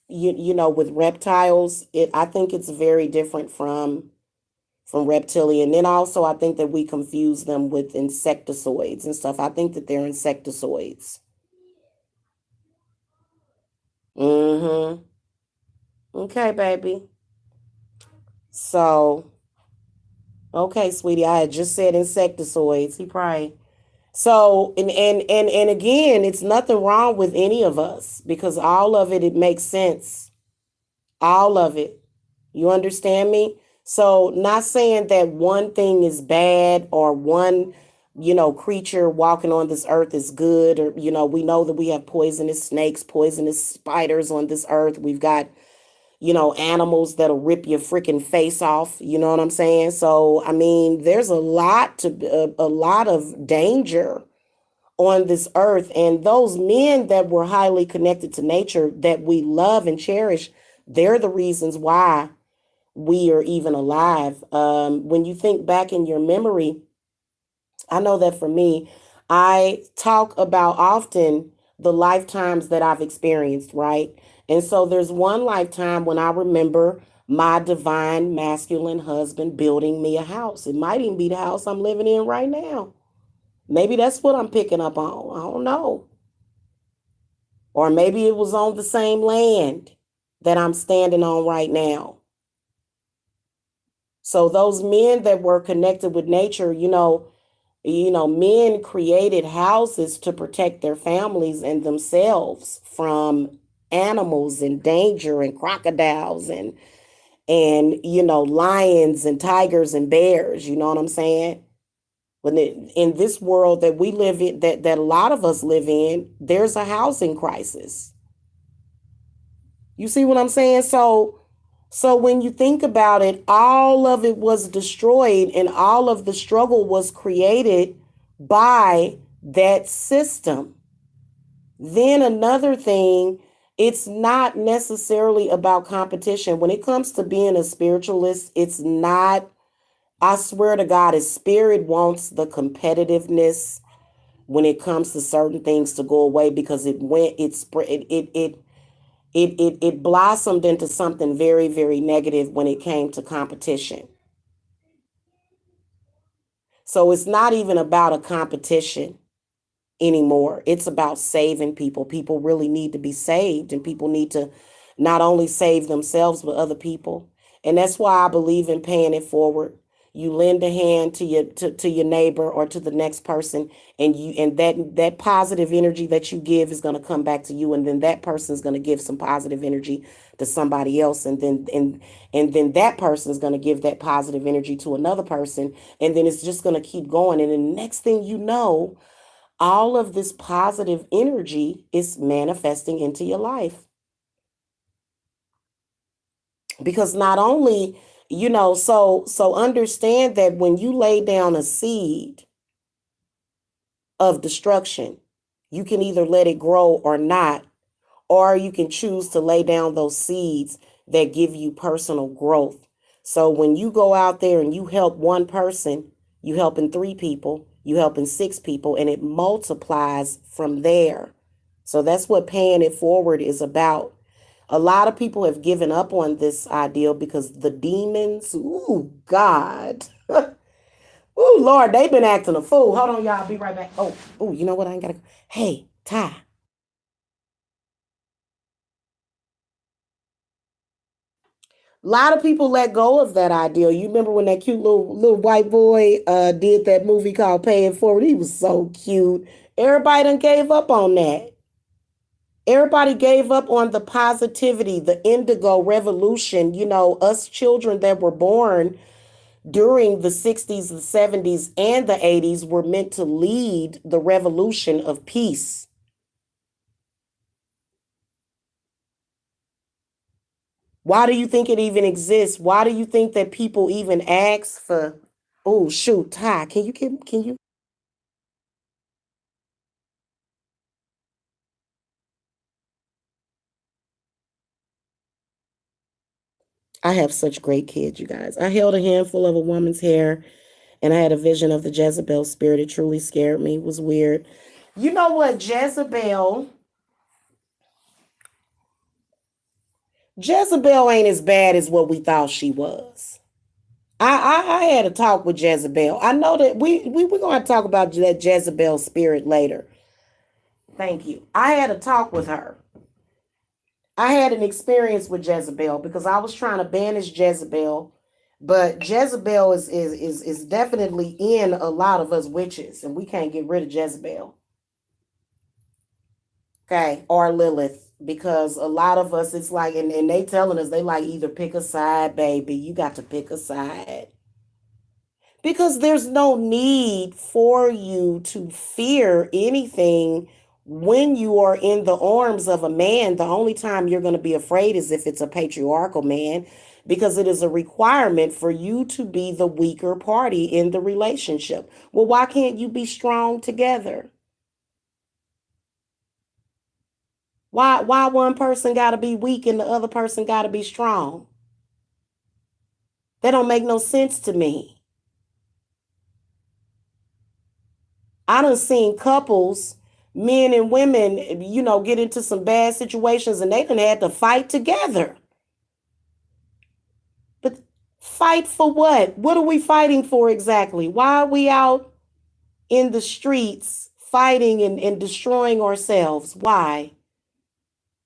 with reptiles, I think it's very different from reptilian. Then also I think that we confuse them with insectoids and stuff. I think that they're insectoids. Mm-hmm. Okay, baby. So, okay, sweetie, I had just said insectoids. He probably so and again, it's nothing wrong with any of us because all of it makes sense. All of it. You understand me? So, not saying that one thing is bad or one, creature walking on this earth is good, or, we know that we have poisonous snakes, poisonous spiders on this earth. We've got, animals that'll rip your freaking face off. You know what I'm saying? So, I mean, there's a lot of danger on this earth. And those men that were highly connected to nature that we love and cherish, they're the reasons why we are even alive. When you think back in your memory, I know that for me, I talk about often the lifetimes that I've experienced, right? And so there's one lifetime when I remember my divine masculine husband building me a house. It might even be the house I'm living in right now. Maybe that's what I'm picking up on. I don't know. Or maybe it was on the same land that I'm standing on right now. So those men that were connected with nature, men created houses to protect their families and themselves from animals and danger and crocodiles and lions and tigers and bears. You know what I'm saying? When in this world that we live in, that a lot of us live in, there's a housing crisis. You see what I'm saying? So when you think about it, all of it was destroyed and all of the struggle was created by that system. Then another thing, it's not necessarily about competition. When it comes to being a spiritualist, it's not, I swear to God, his spirit wants the competitiveness when it comes to certain things to go away because it blossomed into something very, very negative when it came to competition. So it's not even about a competition anymore. It's about saving people. People really need to be saved, and people need to not only save themselves but other people. And that's why I believe in paying it forward. You lend a hand to your neighbor or to the next person, and that positive energy that you give is going to come back to you, and then that person is going to give some positive energy to somebody else, and then that person is going to give that positive energy to another person, and then it's just going to keep going, and then the next thing you know, all of this positive energy is manifesting into your life. Because not only, so understand that when you lay down a seed of destruction, you can either let it grow or not, or you can choose to lay down those seeds that give you personal growth. So when you go out there and you help one person, you helping three people, you helping six people, and it multiplies from there. So that's what paying it forward is about. A lot of people have given up on this ideal because the demons, ooh, God. Ooh, Lord, they've been acting a fool. Hold on, y'all. I'll be right back. Oh, you know what? I ain't gotta. Hey, Ty. A lot of people let go of that ideal. You remember when that cute little white boy did that movie called Pay It Forward? He was so cute. Everybody done gave up on that. Everybody gave up on the positivity, the indigo revolution. Us children that were born during the 60s, the 70s, and the 80s were meant to lead the revolution of peace. Why do you think it even exists? Why do you think that people even ask for? Oh shoot, Ty, can you? I have such great kids, you guys. I held a handful of a woman's hair and I had a vision of the Jezebel spirit. It truly scared me. It was weird. You know what? Jezebel ain't as bad as what we thought she was. I had a talk with Jezebel. I know that we're going to talk about that Jezebel spirit later. Thank you. I had a talk with her. I had an experience with Jezebel because I was trying to banish Jezebel, but Jezebel is definitely in a lot of us witches, and we can't get rid of Jezebel. Okay, or Lilith, because a lot of us, it's like, and they telling us they like either pick a side, baby. You got to pick a side. Because there's no need for you to fear anything when you are in the arms of a man. The only time you're going to be afraid is if it's a patriarchal man, because it is a requirement for you to be the weaker party in the relationship. Well, why can't you be strong together? Why one person got to be weak and the other person got to be strong? That don't make no sense to me. I done seen couples, men and women, get into some bad situations and they done had to fight together. But fight for what? What are we fighting for exactly? Why are we out in the streets fighting and destroying ourselves? Why?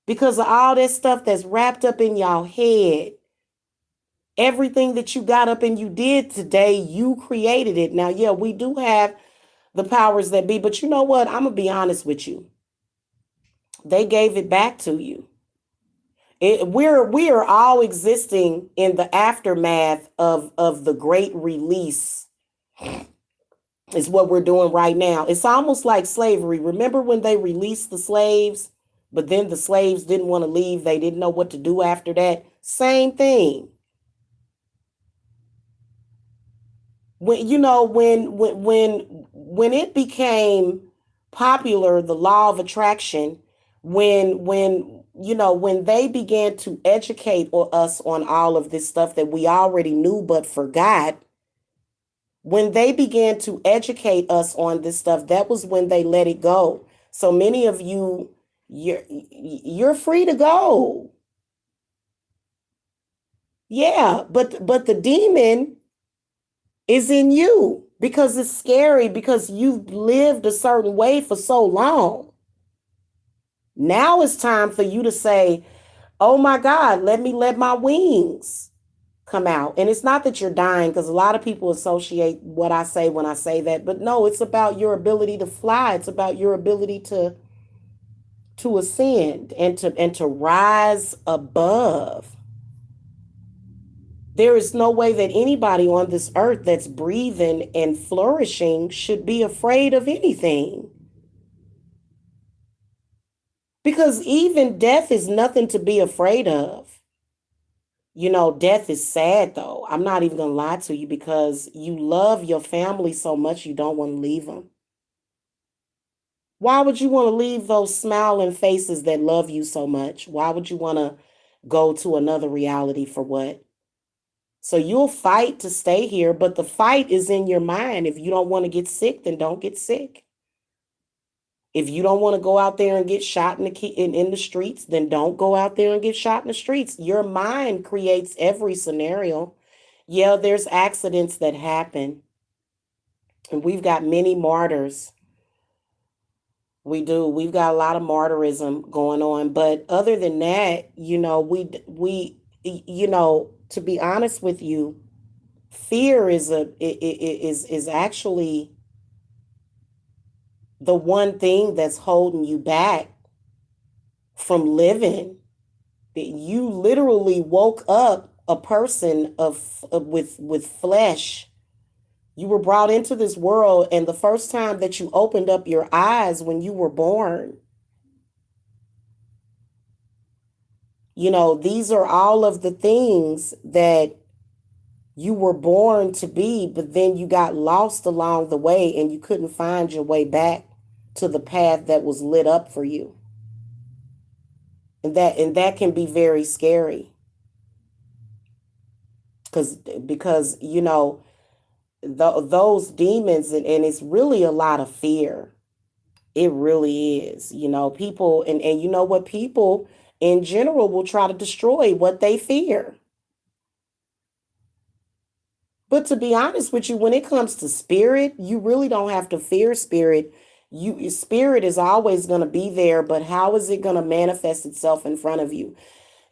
Because of all that stuff that's wrapped up in y'all head. Everything that you got up and you did today, you created it. Now, yeah, we do have the powers that be, but you know what? I'm going to be honest with you. They gave it back to you. We are all existing in the aftermath of the great release is what we're doing right now. It's almost like slavery. Remember when they released the slaves, but then the slaves didn't want to leave. They didn't know what to do after that. Same thing. When it became popular, the law of attraction, when they began to educate us on all of this stuff that we already knew but forgot, when they began to educate us on this stuff, that was when they let it go. So many of you're free to go. Yeah, but the demon is in you because it's scary because you've lived a certain way for so long. Now it's time for you to say, oh my God, let my wings come out. And it's not that you're dying, because a lot of people associate what I say when I say that, but no, it's about your ability to fly. It's about your ability to ascend and to rise above. There is no way that anybody on this earth that's breathing and flourishing should be afraid of anything. Because even death is nothing to be afraid of. Death is sad though. I'm not even going to lie to you, because you love your family so much you don't want to leave them. Why would you want to leave those smiling faces that love you so much? Why would you want to go to another reality for what? So you'll fight to stay here, but the fight is in your mind. If you don't want to get sick, then don't get sick. If you don't want to go out there and get shot in the streets, then don't go out there and get shot in the streets. Your mind creates every scenario. Yeah, there's accidents that happen, and we've got many martyrs. We do. We've got a lot of martyrism going on, but other than that, to be honest with you, fear is actually the one thing that's holding you back from living. You literally woke up a person with flesh. You were brought into this world, and the first time that you opened up your eyes when you were born, these are all of the things that you were born to be, but then you got lost along the way and you couldn't find your way back to the path that was lit up for you. And that can be very scary. Because those demons, and it's really a lot of fear. It really is. People, and you know what, people in general will try to destroy what they fear. But to be honest with you, when it comes to spirit, you really don't have to fear spirit. Spirit is always going to be there, but how is it going to manifest itself in front of you?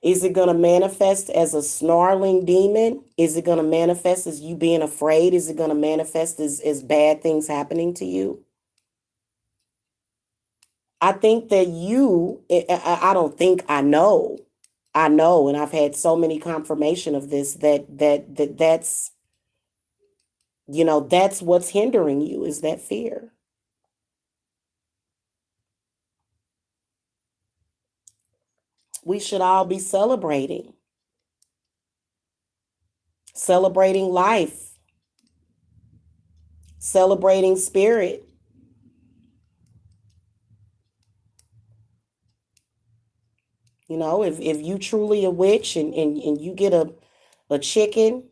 Is it going to manifest as a snarling demon? Is it going to manifest as you being afraid? Is it going to manifest as bad things happening to you? I think that I don't think I know, and I've had so many confirmation of this that's, that's what's hindering you, is that fear. We should all be celebrating life, celebrating spirit. If you truly a witch and you get a chicken,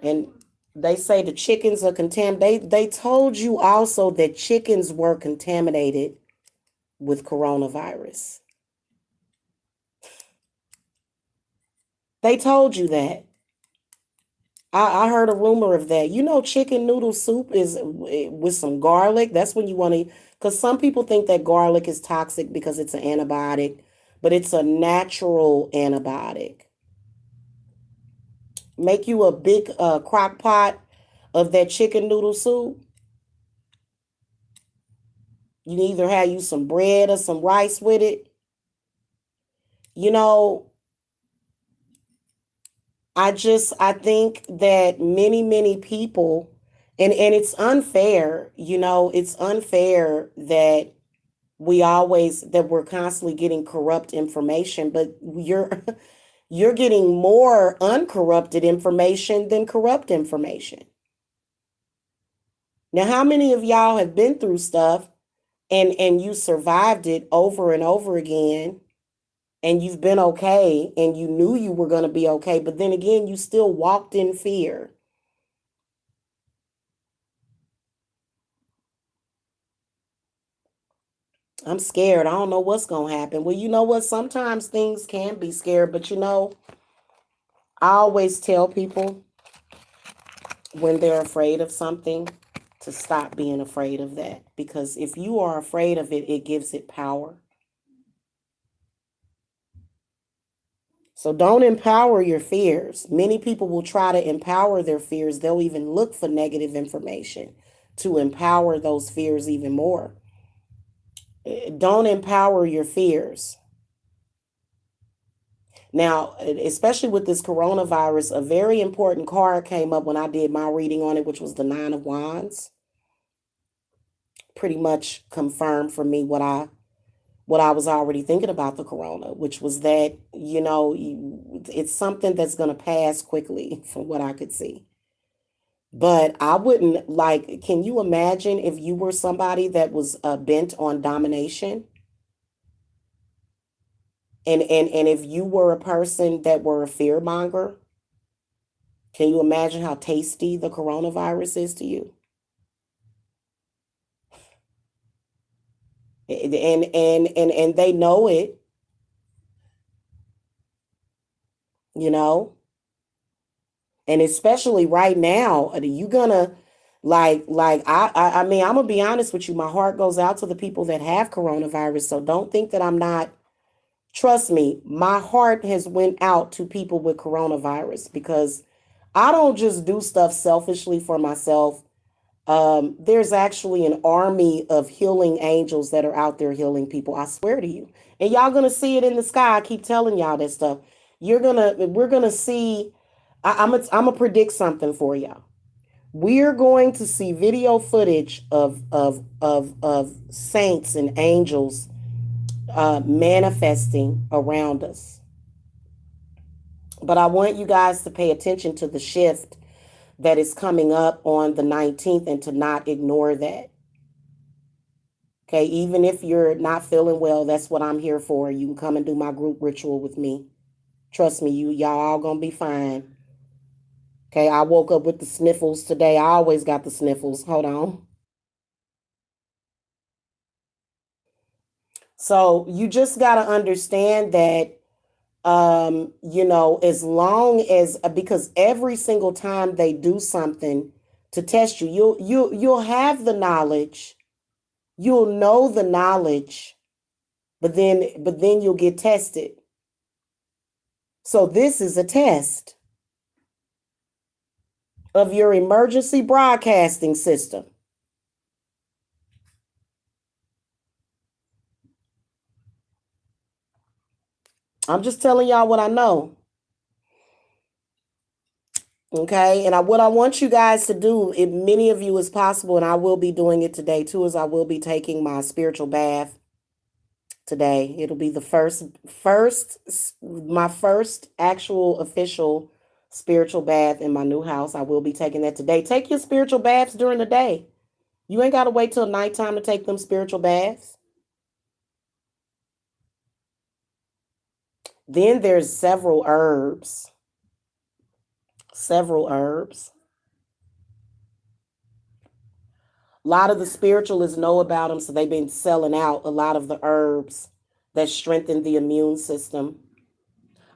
and they say the chickens are contaminated. They told you also that chickens were contaminated with coronavirus. They told you that. I heard a rumor of that. Chicken noodle soup is with some garlic. That's when you want to, because some people think that garlic is toxic because it's an antibiotic, but it's a natural antibiotic. Make you a big crock pot of that chicken noodle soup. You either have you some bread or some rice with it. You know, I think that many people, and it's unfair, it's unfair that we're constantly getting corrupt information, but you're getting more uncorrupted information than corrupt information. Now, how many of y'all have been through stuff and you survived it over and over again, and you've been okay, and you knew you were going to be okay, but then again, you still walked in fear? I'm scared. I don't know what's going to happen. Well, you know what? Sometimes things can be scared, but I always tell people when they're afraid of something to stop being afraid of that, because if you are afraid of it, it gives it power. So don't empower your fears. Many people will try to empower their fears. They'll even look for negative information to empower those fears even more. Don't empower your fears. Now, especially with this coronavirus, a very important card came up when I did my reading on it, which was the Nine of Wands. Pretty much confirmed for me what I was already thinking about the corona, which was that, it's something that's going to pass quickly from what I could see. But I wouldn't can you imagine if you were somebody that was bent on domination? And if you were a person that were a fear monger, can you imagine how tasty the coronavirus is to you? And they know it, you know, and especially right now, are you gonna I mean, I'm gonna be honest with you. My heart goes out to the people that have coronavirus. So don't think that I'm not. Trust me, my heart has went out to people with coronavirus, because I don't just do stuff selfishly for myself. There's actually an army of healing angels that are out there healing people. I swear to you. And y'all gonna see it in the sky. I keep telling y'all that stuff. We're gonna see. I'm gonna predict something for y'all. We're going to see video footage of saints and angels manifesting around us. But I want you guys to pay attention to the shift that is coming up on the 19th and to not ignore that. Okay, even if you're not feeling well, that's what I'm here for. You can come and do my group ritual with me. Trust me, y'all all gonna be fine. Okay, I woke up with the sniffles today. I always got the sniffles. Hold on. So you just got to understand that, as long as, because every single time they do something to test you, you'll have the knowledge You'll know the knowledge, but then you'll get tested. So this is a test of your emergency broadcasting system. I'm just telling y'all what I know. Okay. And what I want you guys to do, if many of you as possible, and I will be doing it today too, is I will be taking my spiritual bath today. It'll be my first actual official spiritual bath in my new house. I will be taking that today. Take your spiritual baths during the day. You ain't got to wait till nighttime to take them spiritual baths. Then there's several herbs. Several herbs. A lot of the spiritualists know about them, so they've been selling out a lot of the herbs that strengthen the immune system.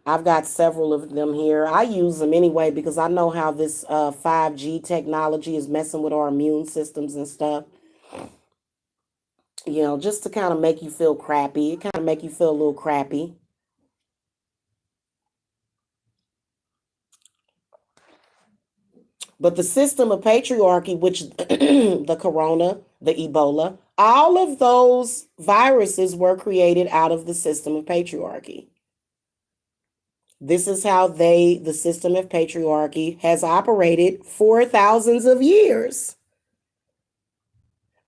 I've got several of them here. I use them anyway because I know how this 5G technology is messing with our immune systems and stuff. You know, just to kind of make you feel crappy. It kind of make you feel a little crappy. But the system of patriarchy, which the corona, the Ebola, all of those viruses were created out of the system of patriarchy. This is how the system of patriarchy has operated for thousands of years.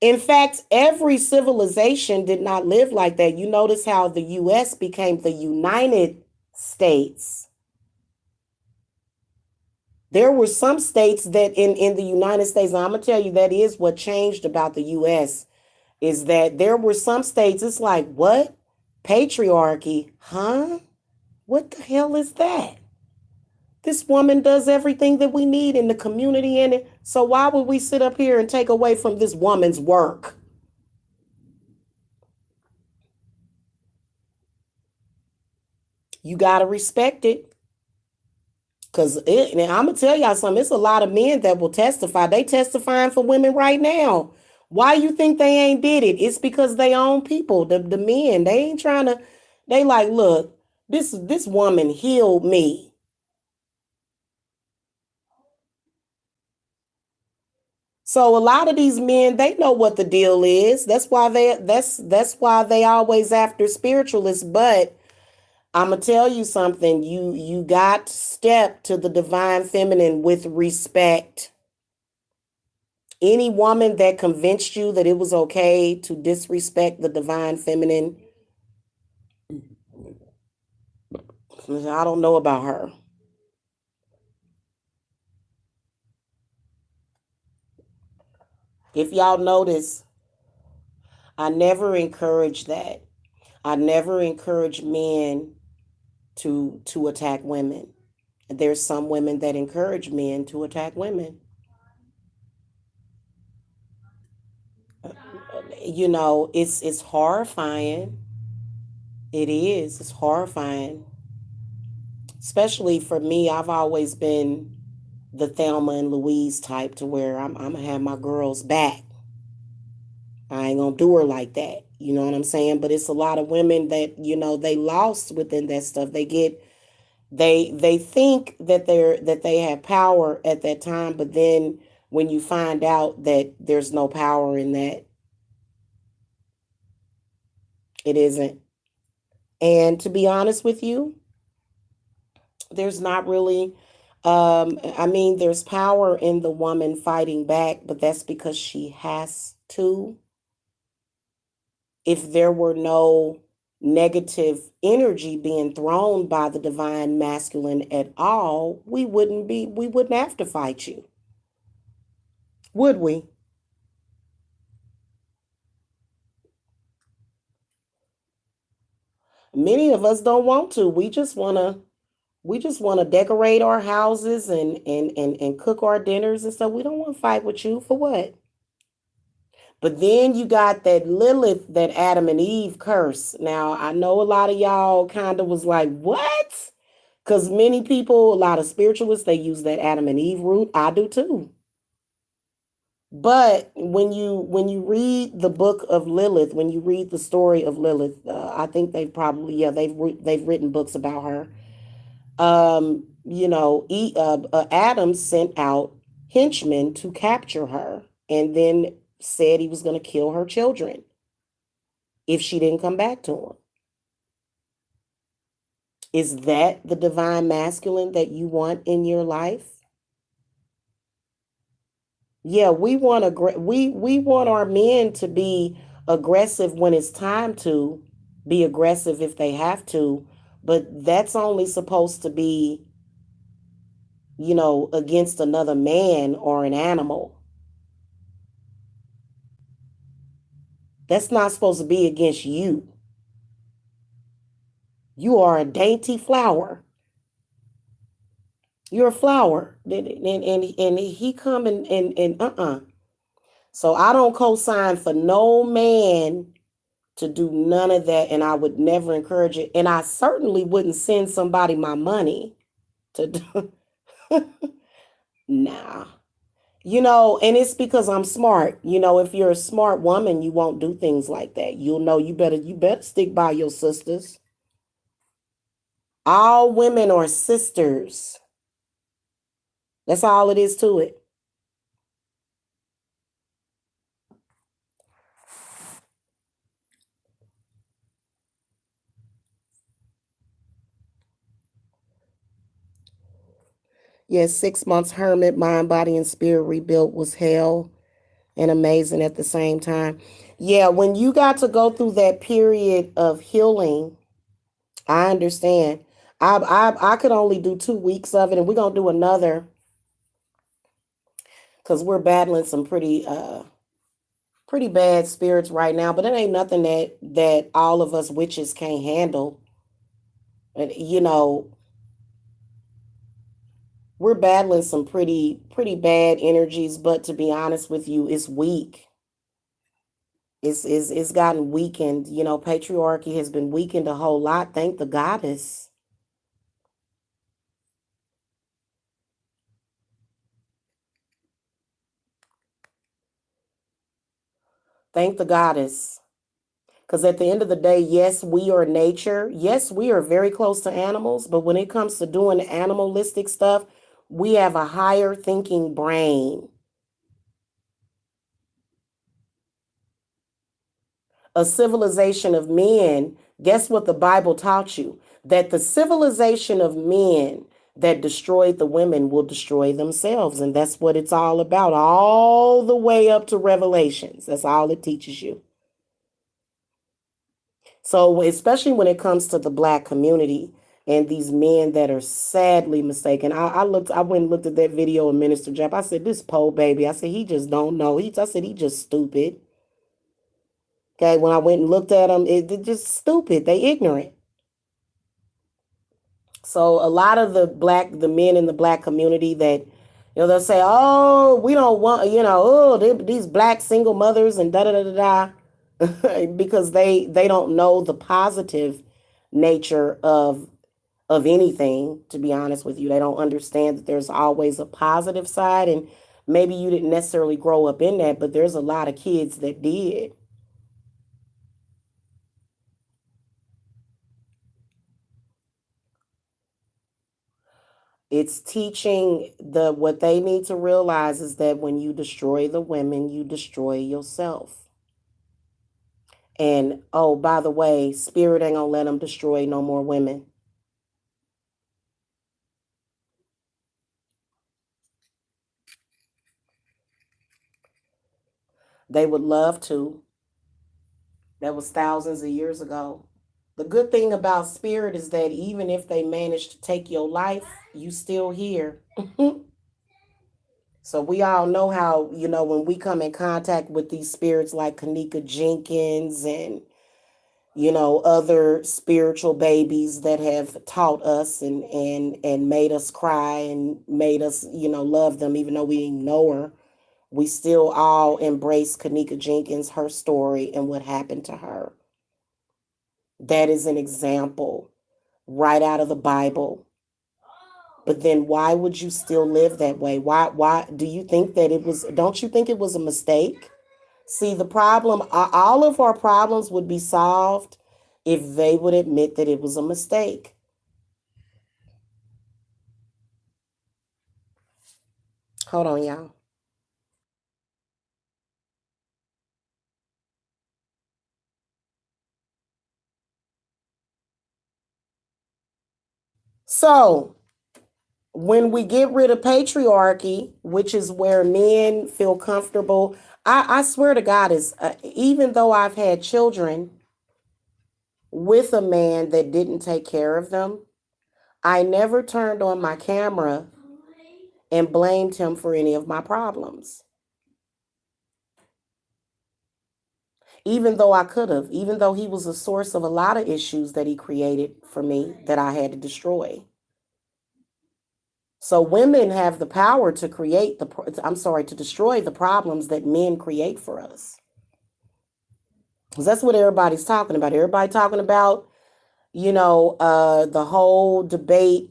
In fact, every civilization did not live like that. You notice how the U.S. became the United States. There were some states that in the United States, and I'm going to tell you that is what changed about the U.S., is that there were some states, it's like, what? Patriarchy? Huh? What the hell is that? This woman does everything that we need in the community in it. So why would we sit up here and take away from this woman's work? You got to respect it. Because I'm going to tell y'all something. It's a lot of men that will testify. They testifying for women right now. Why you think they ain't did it? It's because they own people. The men, they ain't trying to, they like, look, this woman healed me. So a lot of these men, they know what the deal is. That's why they always after spiritualists. But I'm gonna tell you something. You got to step to the divine feminine with respect. Any woman that convinced you that it was okay to disrespect the divine feminine, I don't know about her. If y'all notice, I never encourage that. I never encourage men to attack women. There's some women that encourage men to attack women. You know, it's horrifying. It is. It's horrifying. Especially for me, I've always been the Thelma and Louise type to where I'm gonna have my girls back. I ain't gonna do her like that. You know what I'm saying? But it's a lot of women that, you know, they lost within that stuff. They think that they have power at that time, but then when you find out that there's no power in that, it isn't. And to be honest with you, there's not really I mean, there's power in the woman fighting back, but that's because she has to. If there were no negative energy being thrown by the divine masculine at all, we wouldn't have to fight you. Would we? Many of us don't want to. We just want to decorate our houses and cook our dinners and stuff. We don't want to fight with you for what? But then you got that Lilith, that Adam and Eve curse. Now, I know a lot of y'all kind of was like, what? Because many people, a lot of spiritualists, they use that Adam and Eve root. I do too. But when you read the book of Lilith, when you read the story of Lilith, I think they've probably, yeah, they've written books about her. Adam sent out henchmen to capture her, and then said he was going to kill her children if she didn't come back to him. Is that the divine masculine that you want in your life? Yeah, we want our men to be aggressive when it's time to be aggressive if they have to, but that's only supposed to be, against another man or an animal. That's not supposed to be against you. You are a dainty flower. You're a flower. And he come and. So I don't co-sign for no man to do none of that, and I would never encourage it. And I certainly wouldn't send somebody my money to do. Nah. And it's because I'm smart. If you're a smart woman, you won't do things like that. You'll know you better stick by your sisters. All women are sisters. That's all it is to it. Yes, 6 months hermit, mind, body, and spirit rebuilt was hell and amazing at the same time. Yeah, when you got to go through that period of healing, I understand. I could only do 2 weeks of it, and we're gonna do another because we're battling some pretty bad spirits right now. But it ain't nothing that all of us witches can't handle. And we're battling some pretty bad energies. But to be honest with you, it's weak. It's gotten weakened. Patriarchy has been weakened a whole lot. Thank the goddess. Thank the goddess. Because at the end of the day, yes, we are nature. Yes, we are very close to animals. But when it comes to doing animalistic stuff, we have a higher thinking brain. A civilization of men, guess what the Bible taught you? That the civilization of men that destroyed the women will destroy themselves. And that's what it's all about, all the way up to Revelations. That's all it teaches you. So, especially when it comes to the Black community and these men that are sadly mistaken. I went and looked at that video of Minister Jeff. I said, this poor baby, I said, he just don't know. I said, he just stupid. Okay, when I went and looked at them, they're just stupid. They ignorant. So a lot of the men in the Black community that, they'll say, oh, we don't want, oh, these Black single mothers and da da da da da, because they don't know the positive nature of anything. To be honest with you, they don't understand that there's always a positive side, and maybe you didn't necessarily grow up in that, but there's a lot of kids that did. It's teaching what they need to realize is that when you destroy the women, you destroy yourself. And oh, by the way, spirit ain't gonna let them destroy no more women. They would love to. That was thousands of years ago. The good thing about spirit is that even if they manage to take your life, you still here. So we all know how, when we come in contact with these spirits like Kanika Jenkins and other spiritual babies that have taught us and made us cry and made us, love them even though we didn't know her. We still all embrace Kanika Jenkins, her story and what happened to her. That is an example right out of the Bible. But then why would you still live that way? Why do you think that it was, don't you think it was a mistake? See, the problem, all of our problems would be solved if they would admit that it was a mistake. Hold on, y'all. So, when we get rid of patriarchy, which is where men feel comfortable, I swear to God, is even though I've had children with a man that didn't take care of them, I never turned on my camera and blamed him for any of my problems. Even though I could have, even though he was a source of a lot of issues that he created for me that I had to destroy. So women have the power to create to destroy the problems that men create for us. Because that's what everybody's talking about. Everybody talking about, the whole debate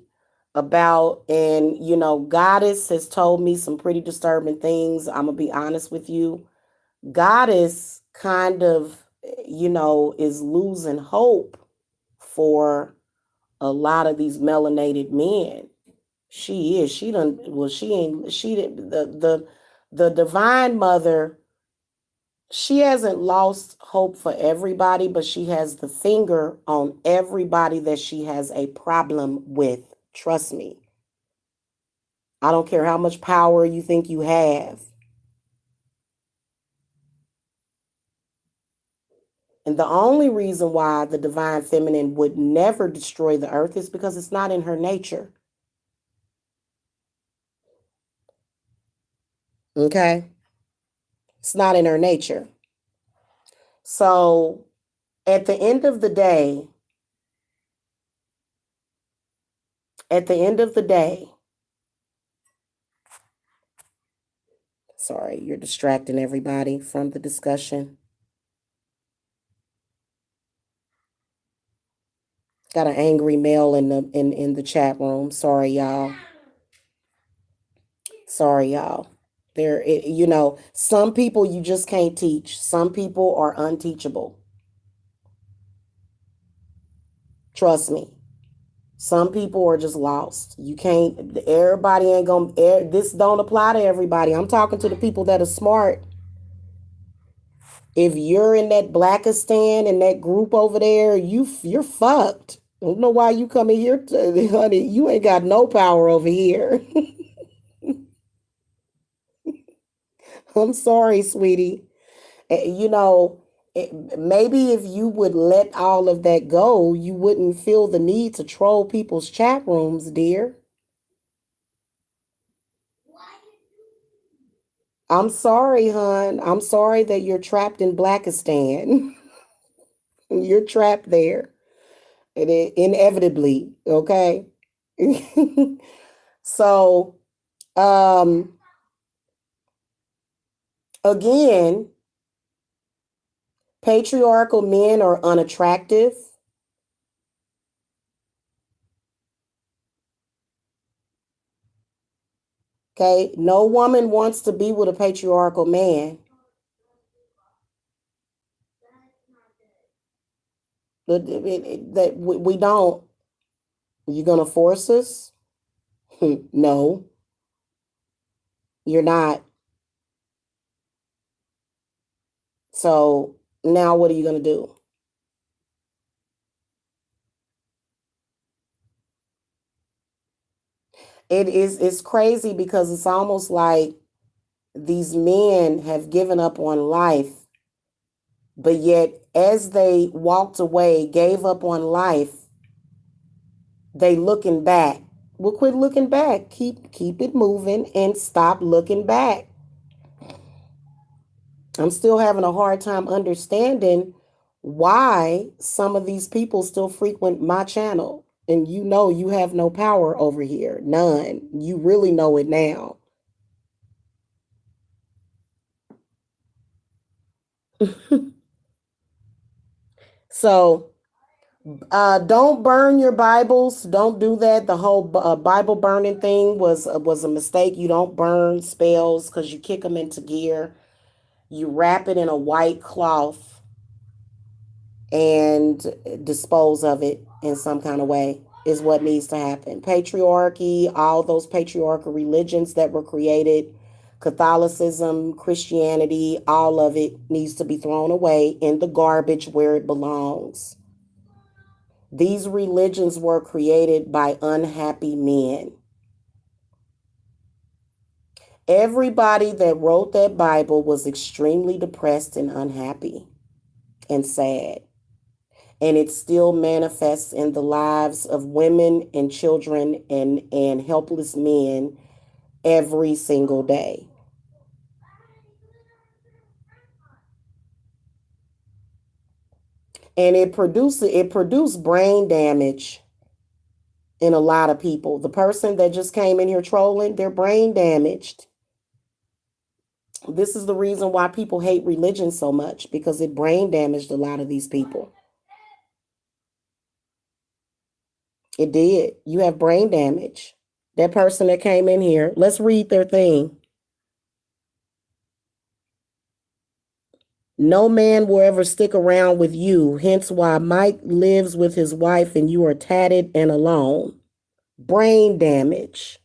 about, and, Goddess has told me some pretty disturbing things. I'm going to be honest with you. Goddess kind of, is losing hope for a lot of these melanated men. She is. She done. Well, she ain't. She the divine mother. She hasn't lost hope for everybody, but she has the finger on everybody that she has a problem with. Trust me. I don't care how much power you think you have. And the only reason why the divine feminine would never destroy the earth is because it's not in her nature. Okay? It's not in her nature. So at the end of the day, at the end of the day, sorry, you're distracting everybody from the discussion. Got an angry male in the chat room. Sorry, y'all. Sorry, y'all. Some people you just can't teach. Some people are unteachable. Trust me. Some people are just lost. You can't, everybody ain't gonna, this don't apply to everybody. I'm talking to the people that are smart. If you're in that Blackistan and that group over there, you're fucked. I don't know why you coming here, honey. You ain't got no power over here. I'm sorry, sweetie. You know, maybe if you would let all of that go, you wouldn't feel the need to troll people's chat rooms, dear. I'm sorry, hon. I'm sorry that you're trapped in Blackistan. You're trapped there. Inevitably, okay? So, um, again, patriarchal men are unattractive. Okay? No woman wants to be with a patriarchal man. That we don't. You're gonna force us? No, you're not. So now what are you gonna do? It's crazy because it's almost like these men have given up on life, but yet as they walked away, gave up on life, they looking back. Well, quit looking back. Keep it moving and stop looking back. I'm still having a hard time understanding why some of these people still frequent my channel. And you have no power over here. None. You really know it now. So Don't burn your Bibles. Don't do that. The whole Bible burning thing was a mistake. You don't burn spells because you kick them into gear. You wrap it in a white cloth and dispose of it in some kind of way is what needs to happen. Patriarchy, all those patriarchal religions that were created, Catholicism, Christianity, all of it needs to be thrown away in the garbage where it belongs. These religions were created by unhappy men. Everybody that wrote that Bible was extremely depressed and unhappy and sad. And it still manifests in the lives of women and children and helpless men every single day. And it produced brain damage in a lot of people. The person that just came in here trolling, they're brain damaged. This is the reason why people hate religion so much, because it brain damaged a lot of these people. It did. You have brain damage. That person that came in here, let's read their thing. No man will ever stick around with you, hence why Mike lives with his wife and you are tatted and alone. Brain damage.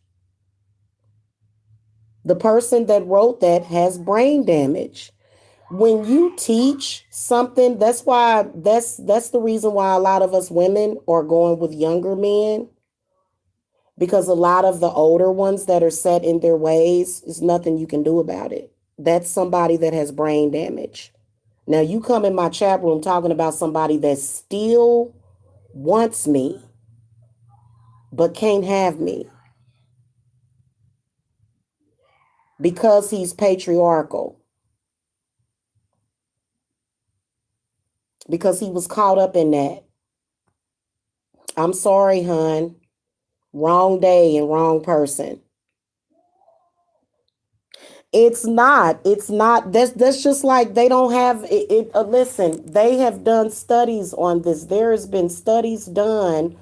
The person that wrote that has brain damage. When you teach something, that's the reason why a lot of us women are going with younger men, because a lot of the older ones that are set in their ways, is nothing you can do about it. That's somebody that has brain damage. Now you come in my chat room talking about somebody that still wants me but can't have me because he's patriarchal, because he was caught up in that. I'm sorry, hon. Wrong day and wrong person. It's not that's just like they don't have it, listen, they have done studies on this. There has been studies done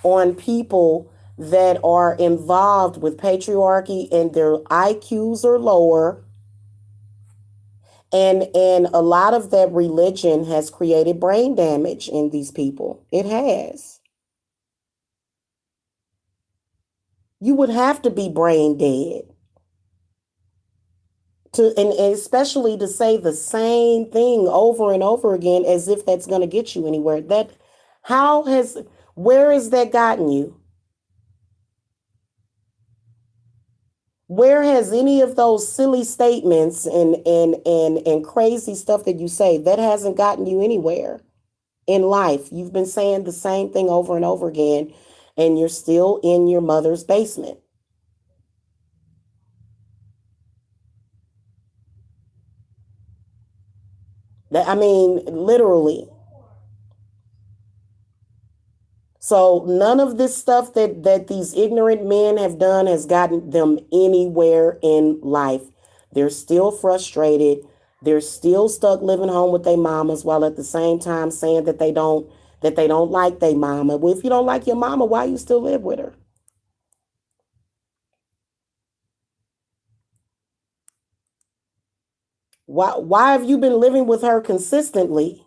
on people that are involved with patriarchy and their IQs are lower, and a lot of that religion has created brain damage in these people. It has. You would have to be brain dead to, and especially to say the same thing over and over again as if that's going to get you anywhere. That how has where has that gotten you? Where has any of those silly statements and crazy stuff that you say, that hasn't gotten you anywhere in life? You've been saying the same thing over and over again, and you're still in your mother's basement. I mean, literally. So none of this stuff that these ignorant men have done has gotten them anywhere in life. They're still frustrated. They're still stuck living home with their mamas, while at the same time saying that they don't like their mama. Well, if you don't like your mama, why you still live with her? Why have you been living with her consistently?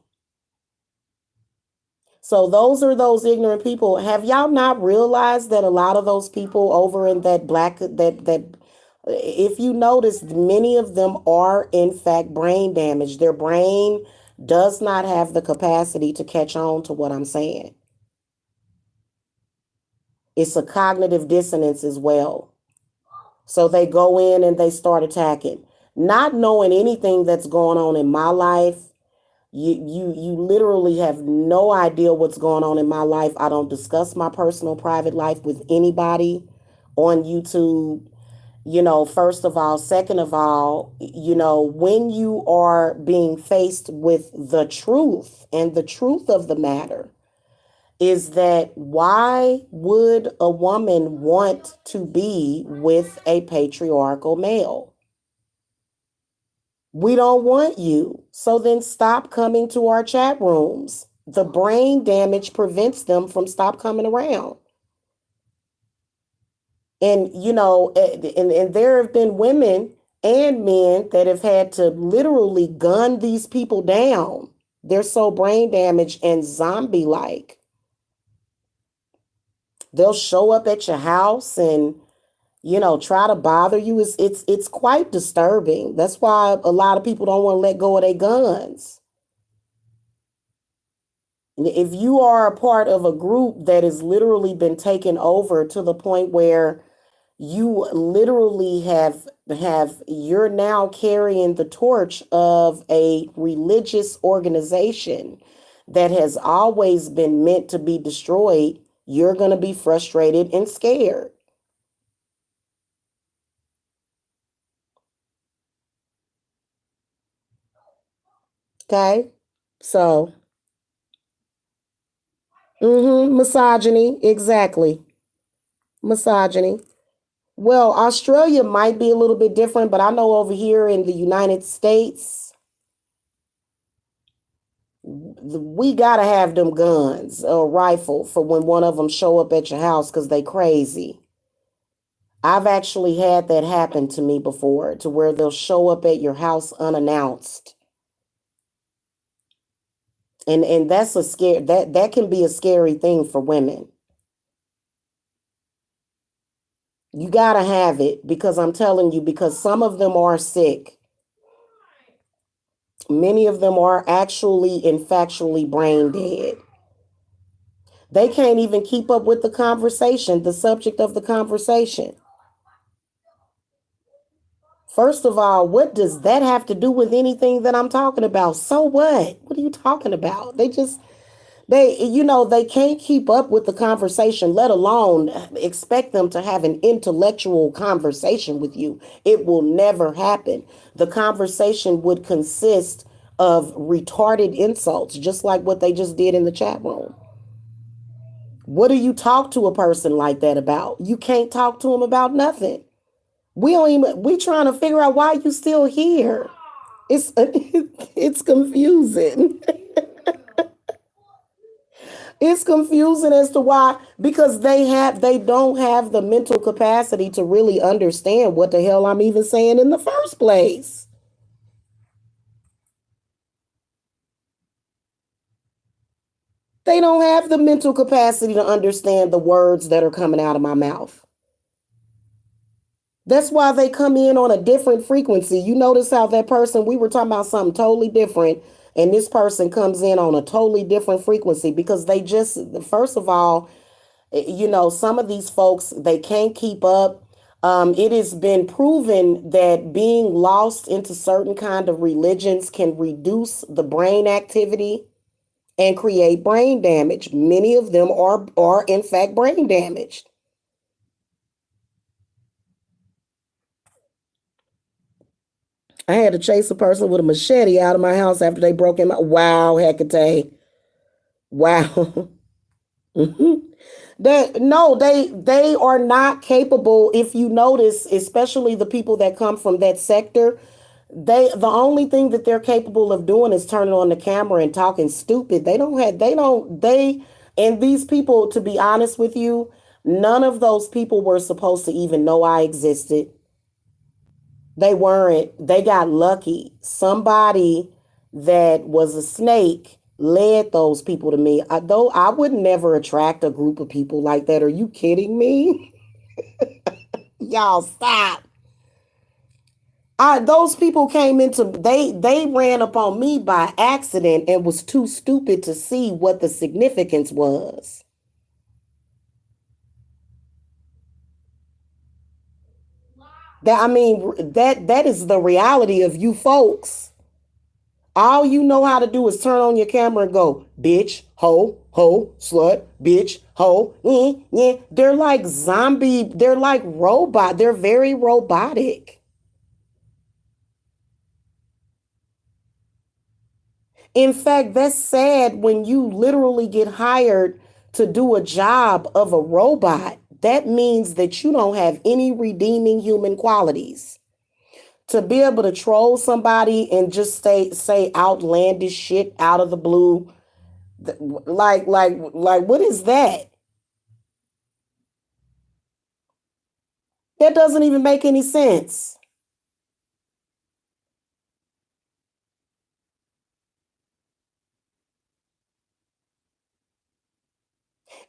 So those are those ignorant people. Have y'all not realized that a lot of those people over in that black that if you notice, many of them are in fact brain damaged. Their brain does not have the capacity to catch on to what I'm saying. It's a cognitive dissonance as well. So they go in and they start attacking, not knowing anything that's going on in my life. You literally have no idea what's going on in my life. I don't discuss my personal private life with anybody on YouTube. First of all. Second of all, when you are being faced with the truth, and the truth of the matter is that why would a woman want to be with a patriarchal male? We don't want you. So then stop coming to our chat rooms. The brain damage prevents them from stop coming around. And and there have been women and men that have had to literally gun these people down. They're so brain damaged and zombie like. They'll show up at your house and try to bother you. It's quite disturbing. That's why a lot of people don't want to let go of their guns. If you are a part of a group that has literally been taken over to the point where you literally have you're now carrying the torch of a religious organization that has always been meant to be destroyed, you're going to be frustrated and scared. Okay? So, misogyny, exactly. Misogyny. Well, Australia might be a little bit different, but I know over here in the United States, we gotta have them guns, a rifle for when one of them show up at your house because they crazy. I've actually had that happen to me before, to where they'll show up at your house unannounced, and that's a scare that can be a scary thing for women. You gotta have it because I'm telling you, because some of them are sick. Many of them are actually and factually brain dead. They can't even keep up with the conversation, the subject of the conversation. First of all, what does that have to do with anything that I'm talking about? So what? What are you talking about? They can't keep up with the conversation, let alone expect them to have an intellectual conversation with you. It will never happen. The conversation would consist of retarded insults, just like what they just did in the chat room. What do you talk to a person like that about? You can't talk to them about nothing. We trying to figure out why you still here. It's it's confusing. It's confusing as to why, because they don't have the mental capacity to really understand what the hell I'm even saying in the first place. They don't have the mental capacity to understand the words that are coming out of my mouth. That's why they come in on a different frequency. You notice how that person, we were talking about something totally different, and this person comes in on a totally different frequency because they just, first of all, some of these folks, they can't keep up. It has been proven that being lost into certain kind of religions can reduce the brain activity and create brain damage. Many of them are in fact brain damaged. I had to chase a person with a machete out of my house after they broke in my. Wow, Hecate. Wow. They are not capable. If you notice, especially the people that come from that sector, the only thing that they're capable of doing is turning on the camera and talking stupid. They and these people, to be honest with you, none of those people were supposed to even know I existed. They weren't. They got lucky. Somebody that was a snake led those people to me. Though I would never attract a group of people like that. Are you kidding me? Y'all stop. Those people came into they ran up on me by accident and was too stupid to see what the significance was. That is the reality of you folks. All you know how to do is turn on your camera and go, bitch, ho, slut, bitch, ho, yeah. They're like zombie, they're like robot, they're very robotic. In fact, that's sad when you literally get hired to do a job of a robot. That means that you don't have any redeeming human qualities. To be able to troll somebody and just say outlandish shit out of the blue, Like, what is that? That doesn't even make any sense.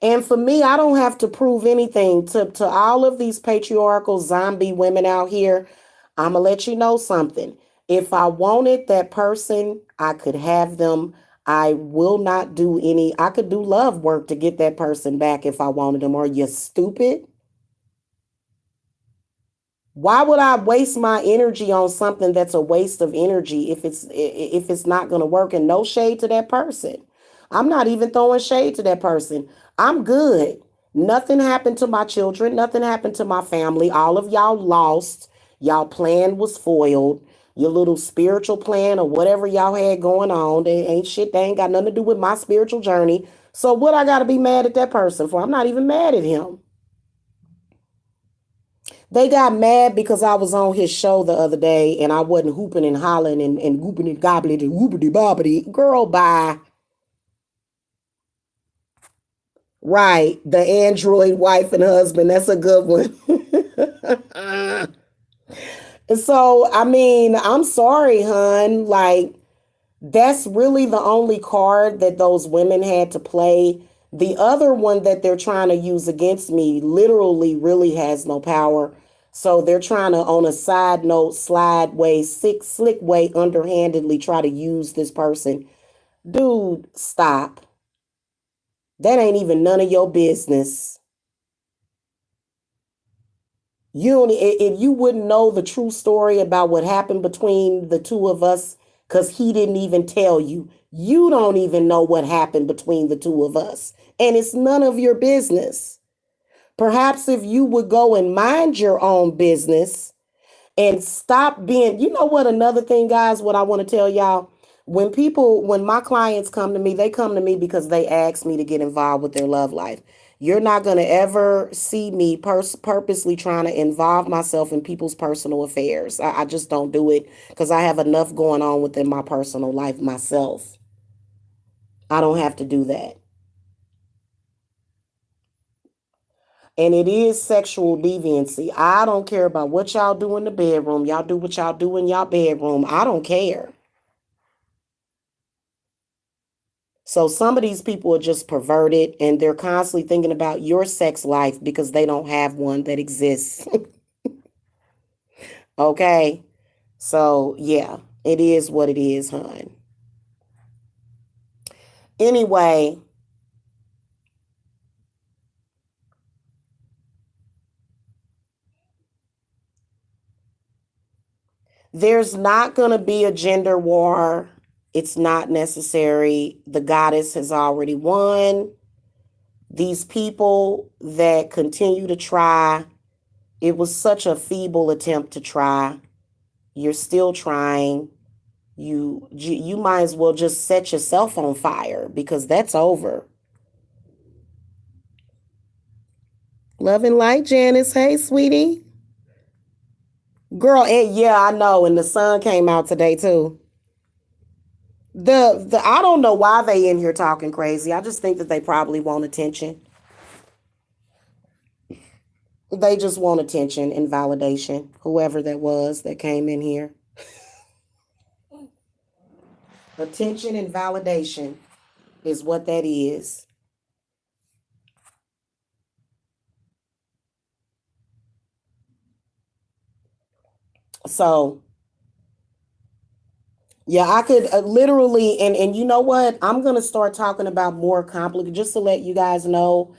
And for me, I don't have to prove anything to all of these patriarchal zombie women out here. I'm gonna let you know something. If I wanted that person, I could have them. I will not do any, I could do love work to get that person back if I wanted them. Are you stupid? Why would I waste my energy on something that's a waste of energy if it's not going to work? And no shade to that person. I'm not even throwing shade to that person. I'm good. Nothing happened to my children. Nothing happened to my family. All of y'all lost. Y'all plan was foiled. Your little spiritual plan or whatever y'all had going on, they ain't shit. They ain't got nothing to do with my spiritual journey. So what I got to be mad at that person for? I'm not even mad at him. They got mad because I was on his show the other day and I wasn't hooping and hollering and whooping and gobbling and whoopity bobbity. Girl, bye. Right. The android wife and husband. That's a good one. And so, I mean, I'm sorry, hun. Like, that's really the only card that those women had to play. The other one that they're trying to use against me literally really has no power. So they're trying to, on a side note, slide way, slick way, underhandedly try to use this person. Dude, stop. That ain't even none of your business. You don't, if you wouldn't know the true story about what happened between the two of us, because he didn't even tell you. You don't even know what happened between the two of us. And it's none of your business. Perhaps if you would go and mind your own business and stop being, you know what, another thing, guys, what I want to tell y'all, when my clients come to me, they come to me because they ask me to get involved with their love life. You're not going to ever see me purposely trying to involve myself in people's personal affairs. I just don't do it because I have enough going on within my personal life myself. I don't have to do that. And it is sexual deviancy. I don't care about what y'all do in the bedroom. Y'all do what y'all do in y'all bedroom. I don't care. So some of these people are just perverted and they're constantly thinking about your sex life because they don't have one that exists. Okay. So yeah, it is what it is, hon. Anyway, there's not going to be a gender war. It's not necessary. The goddess has already won. These people that continue to try, it was such a feeble attempt to try. You're still trying. You might as well just set yourself on fire because that's over. Love and light, Janice. Hey, sweetie. Girl, and yeah, I know. And the sun came out today too. The I don't know why they in here talking crazy. I just think that they probably want attention. They just want attention and validation. Whoever that was that came in here. Attention and validation is what that is. So yeah, I could literally, and you know what? I'm gonna start talking about more complicated. Just to let you guys know,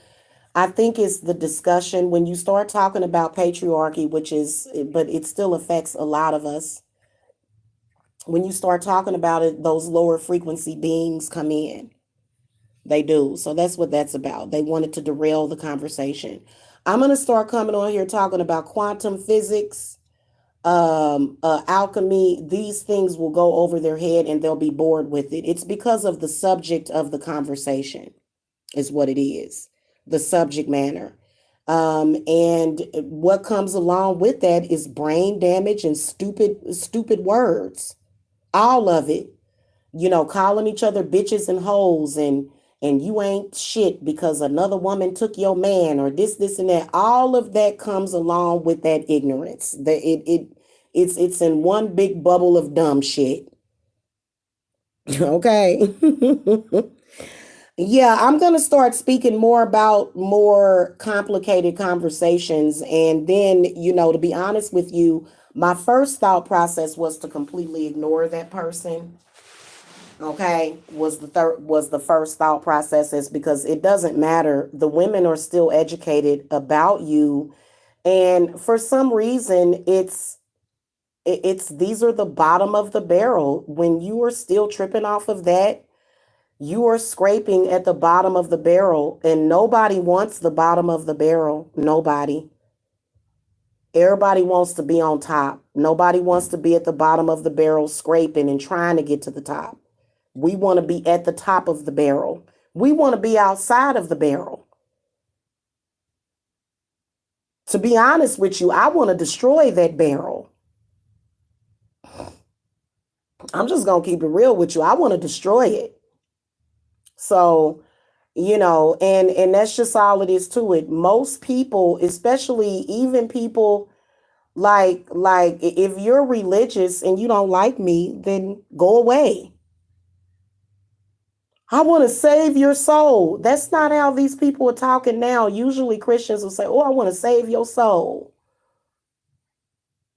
I think it's the discussion when you start talking about patriarchy, which is, but it still affects a lot of us. When you start talking about it, those lower frequency beings come in. They do. So that's what that's about. They wanted to derail the conversation. I'm gonna start coming on here talking about quantum physics, alchemy. These things will go over their head and they'll be bored with it. It's because of the subject of the conversation, is what it is, the subject matter. And what comes along with that is brain damage and stupid words. All of it, calling each other bitches and hoes and you ain't shit because another woman took your man or this and that. All of that comes along with that ignorance. It's in one big bubble of dumb shit. Okay. Yeah, I'm going to start speaking more about more complicated conversations. And then, to be honest with you, my first thought process was to completely ignore that person. Okay, was the first thought process is because it doesn't matter. The women are still educated about you, and for some reason, it's these are the bottom of the barrel. When you are still tripping off of that, you are scraping at the bottom of the barrel, and nobody wants the bottom of the barrel. Nobody. Everybody wants to be on top. Nobody wants to be at the bottom of the barrel scraping and trying to get to the top. We want to be at the top of the barrel. We want to be outside of the barrel. To be honest with you, I want to destroy that barrel. I'm just going to keep it real with you. I want to destroy it. So, and that's just all it is to it. Most people, especially even people like if you're religious and you don't like me, then go away. I want to save your soul. That's not how these people are talking now. Usually Christians will say, "Oh, I want to save your soul."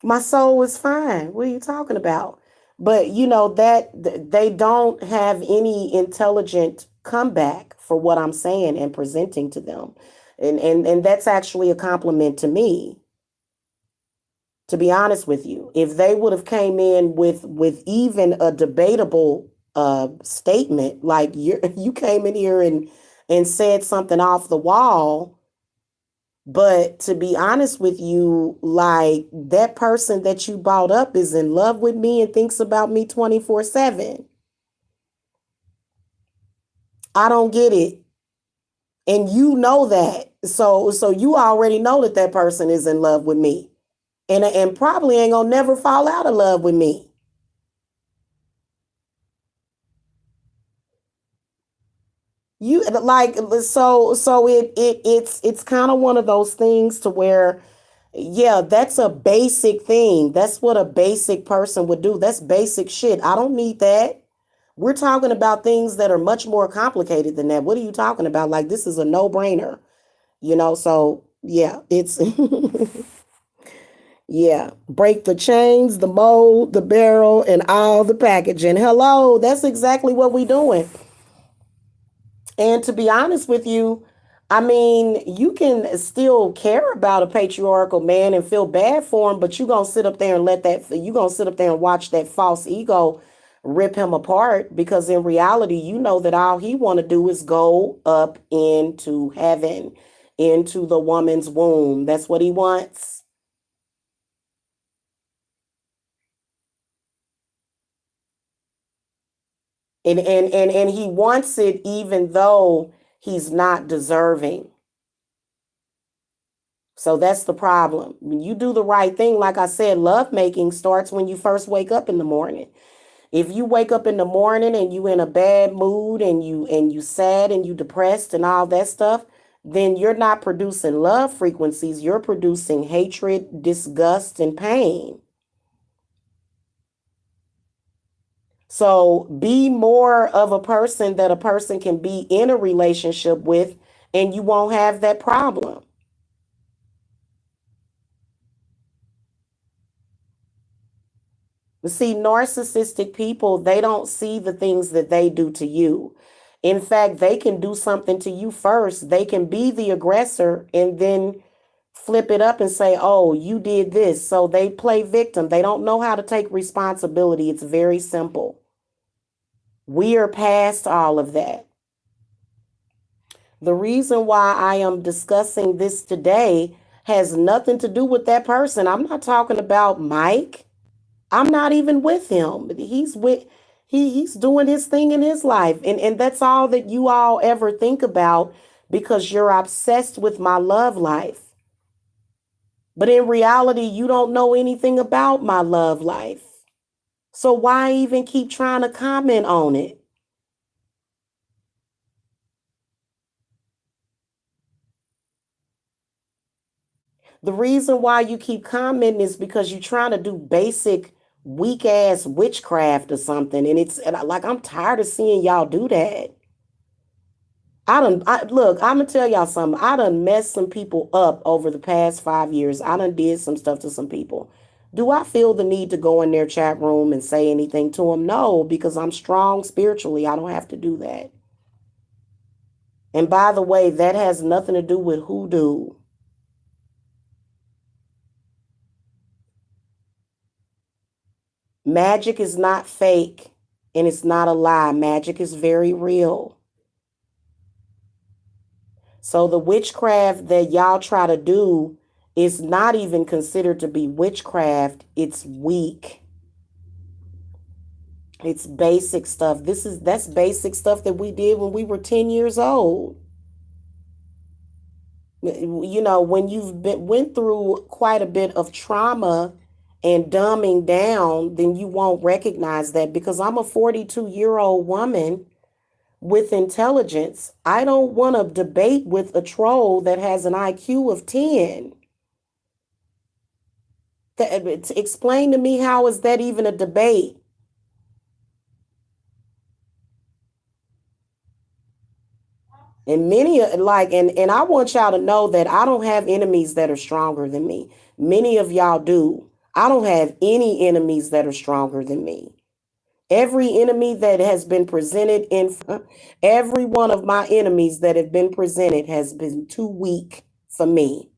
My soul is fine. What are you talking about? But that they don't have any intelligent comeback for what I'm saying and presenting to them. And that's actually a compliment to me, to be honest with you. If they would have came in with even a debatable statement, like you came in here and said something off the wall. But to be honest with you, like that person that you brought up is in love with me and thinks about me 24/7. I don't get it. And you know that. So you already know that that person is in love with me. And probably ain't gonna never fall out of love with me. You like it's kind of one of those things to where, yeah, that's a basic thing. That's what a basic person would do. That's basic shit. I don't need that. We're talking about things that are much more complicated than that. What are you talking about? Like, this is a no-brainer, So yeah, it's yeah. Break the chains, the mold, the barrel, and all the packaging. Hello, that's exactly what we're doing. And to be honest with you, I mean, you can still care about a patriarchal man and feel bad for him, but you're going to sit up there and you're going to sit up there and watch that false ego rip him apart, because in reality, you know that all he want to do is go up into heaven, into the woman's womb. That's what he wants. And he wants it even though he's not deserving. So that's the problem. When you do the right thing, like I said, love making starts when you first wake up in the morning. If you wake up in the morning and you in a bad mood and you sad and you depressed and all that stuff, then you're not producing love frequencies. You're producing hatred, disgust, and pain. So be more of a person that a person can be in a relationship with, and you won't have that problem. But see, narcissistic people, they don't see the things that they do to you. In fact, they can do something to you first. They can be the aggressor and then flip it up and say, "Oh, you did this." So they play victim. They don't know how to take responsibility. It's very simple. We are past all of that. The reason why I am discussing this today has nothing to do with that person. I'm not talking about Mike. I'm not even with him. He's doing his thing in his life. And that's all that you all ever think about, because you're obsessed with my love life. But in reality, you don't know anything about my love life. So why even keep trying to comment on it? The reason why you keep commenting is because you're trying to do basic weak ass witchcraft or something. And like, I'm tired of seeing y'all do that. Look, I'm gonna tell y'all something. I done messed some people up over the past 5 years. I done did some stuff to some people. Do I feel the need to go in their chat room and say anything to them? No, because I'm strong spiritually. I don't have to do that. And by the way, that has nothing to do with hoodoo. Magic is not fake and it's not a lie. Magic is very real. So the witchcraft that y'all try to do is not even considered to be witchcraft. It's weak. It's basic stuff. That's basic stuff that we did when we were 10 years old. You know, when went through quite a bit of trauma and dumbing down, then you won't recognize that, because I'm a 42-year-old woman with intelligence. I don't want to debate with a troll that has an IQ of 10. Explain to me, how is that even a debate? And and I want y'all to know that I don't have enemies that are stronger than me. Many of y'all do. I don't have any enemies that are stronger than me. Every enemy that has been presented every one of my enemies that have been presented has been too weak for me,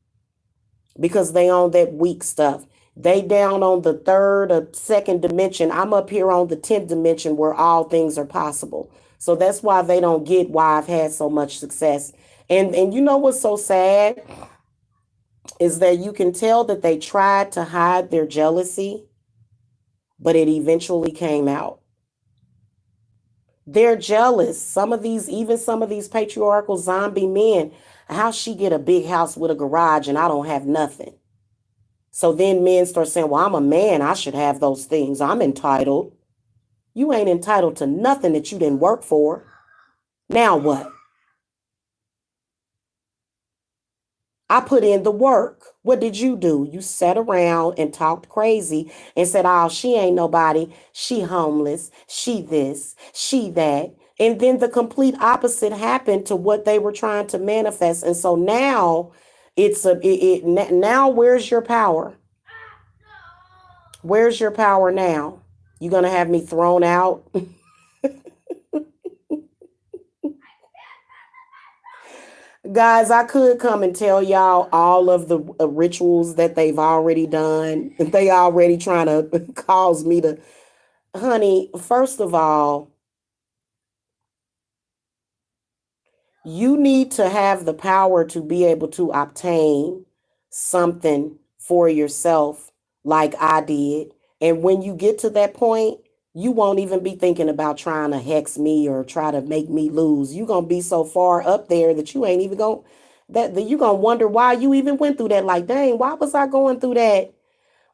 because they on that weak stuff. They down on the third or second dimension. I'm up here on the 10th dimension where all things are possible. So that's why they don't get why I've had so much success. And you know what's so sad is that you can tell that they tried to hide their jealousy, but it eventually came out. They're jealous. Some of these patriarchal zombie men, how she get a big house with a garage and I don't have nothing. So then men start saying, well, I'm a man. I should have those things. I'm entitled. You ain't entitled to nothing that you didn't work for. Now what? I put in the work. What did you do? You sat around and talked crazy and said, oh, she ain't nobody. She homeless. She this, she that. And then the complete opposite happened to what they were trying to manifest. And so now now where's your power? Where's your power now? You gonna have me thrown out? Guys, I could come and tell y'all all of the rituals that they've already done. They already trying to cause me to, honey, first of all, you need to have the power to be able to obtain something for yourself like I did. And when you get to that point, you won't even be thinking about trying to hex me or try to make me lose. You're going to be so far up there that you ain't even going that you're going to wonder why you even went through that. Like, dang, why was I going through that?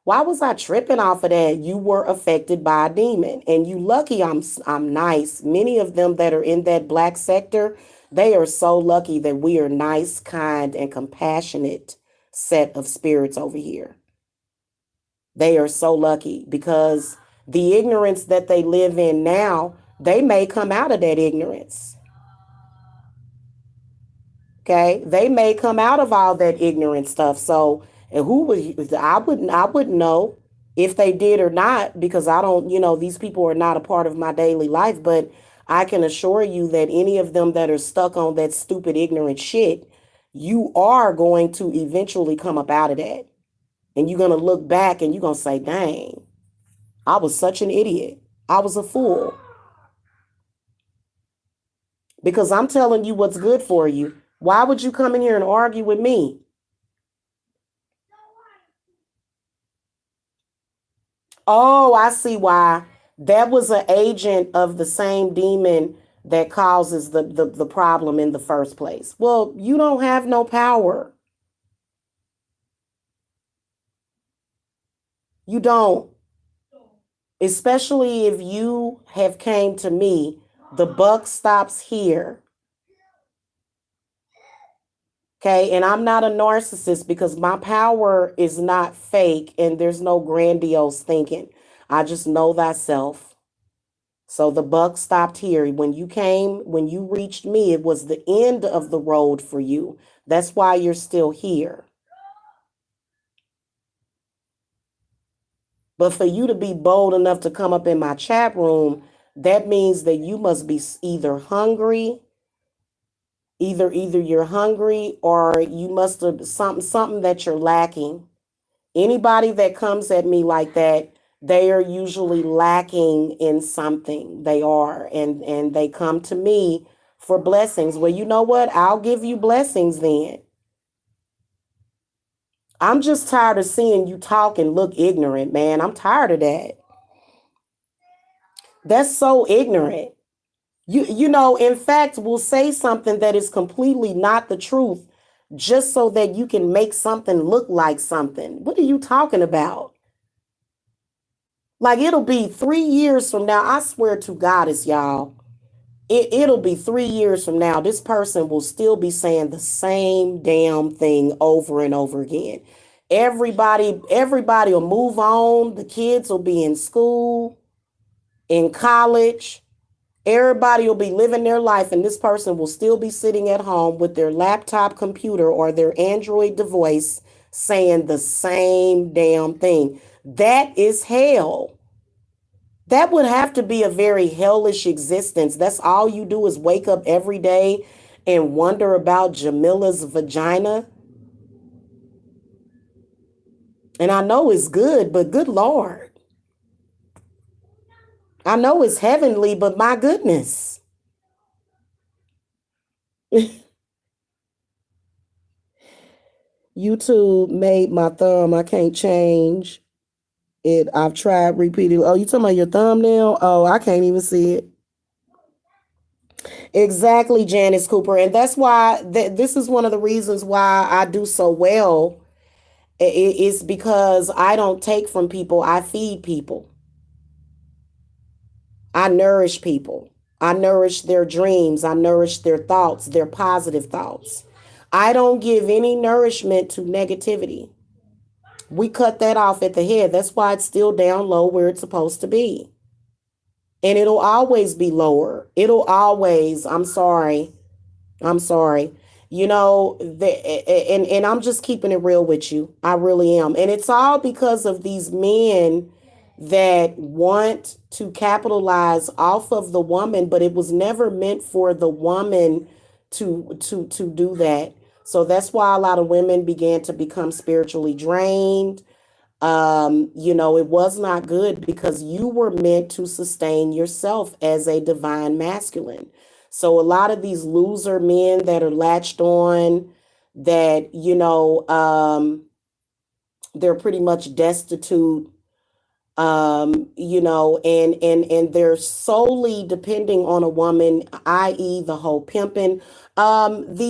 Why was I tripping off of that? You were affected by a demon, and you lucky I'm nice. Many of them that are in that black sector, they are so lucky that we are nice, kind, and compassionate set of spirits over here. They are so lucky because the ignorance that they live in now, they may come out of that ignorance. Okay, they may come out of all that ignorant stuff. So, and who would I wouldn't know if they did or not, because I don't, these people are not a part of my daily life. But I can assure you that any of them that are stuck on that stupid ignorant shit, you are going to eventually come up out of that, and you're gonna look back and you're gonna say, "Dang, I was such an idiot. I was a fool." Because I'm telling you what's good for you. Why would you come in here and argue with me? Oh, I see why. That was an agent of the same demon that causes the problem in the first place. Well, you don't have no power. You don't. Especially if you have came to me. The buck stops here. Okay. And I'm not a narcissist because my power is not fake and there's no grandiose thinking. I just know thyself. So the buck stopped here. When you reached me, it was the end of the road for you. That's why you're still here. But for you to be bold enough to come up in my chat room, that means that you must be either hungry, either you're hungry or you must have something that you're lacking. Anybody that comes at me like that, they are usually lacking in something. They are, and they come to me for blessings. Well, you know what? I'll give you blessings then. I'm just tired of seeing you talk and look ignorant, man. I'm tired of that. That's so ignorant. You know, in fact, will say something that is completely not the truth just so that you can make something look like something. What are you talking about? Like it'll be 3 years from now. I swear to Goddess, y'all. It'll be 3 years from now. This person will still be saying the same damn thing over and over again. Everybody will move on. The kids will be in school, in college. Everybody will be living their life, and this person will still be sitting at home with their laptop computer or their Android device saying the same damn thing. That is hell. That would have to be a very hellish existence. That's all you do is wake up every day and wonder about Jamila's vagina. And I know it's good, but good Lord. I know it's heavenly, but my goodness. YouTube made my thumb. I can't change it. I've tried repeatedly. Oh, you talking about your thumbnail? Oh, I can't even see it. Exactly, Janice Cooper. And that's why this is one of the reasons why I do so well. It's because I don't take from people, I feed people. I nourish people. I nourish their dreams. I nourish their thoughts, their positive thoughts. I don't give any nourishment to negativity. We cut that off at the head. That's why it's still down low where it's supposed to be. And it'll always be lower. It'll always, I'm sorry. I'm sorry. You know, and I'm just keeping it real with you. I really am. And it's all because of these men that want to capitalize off of the woman, but it was never meant for the woman to do that. So that's why a lot of women began to become spiritually drained. You know, it was not good because you were meant to sustain yourself as a divine masculine. So a lot of these loser men that are latched on, that, they're pretty much destitute, you know, and they're solely depending on a woman, i.e. the whole pimping, the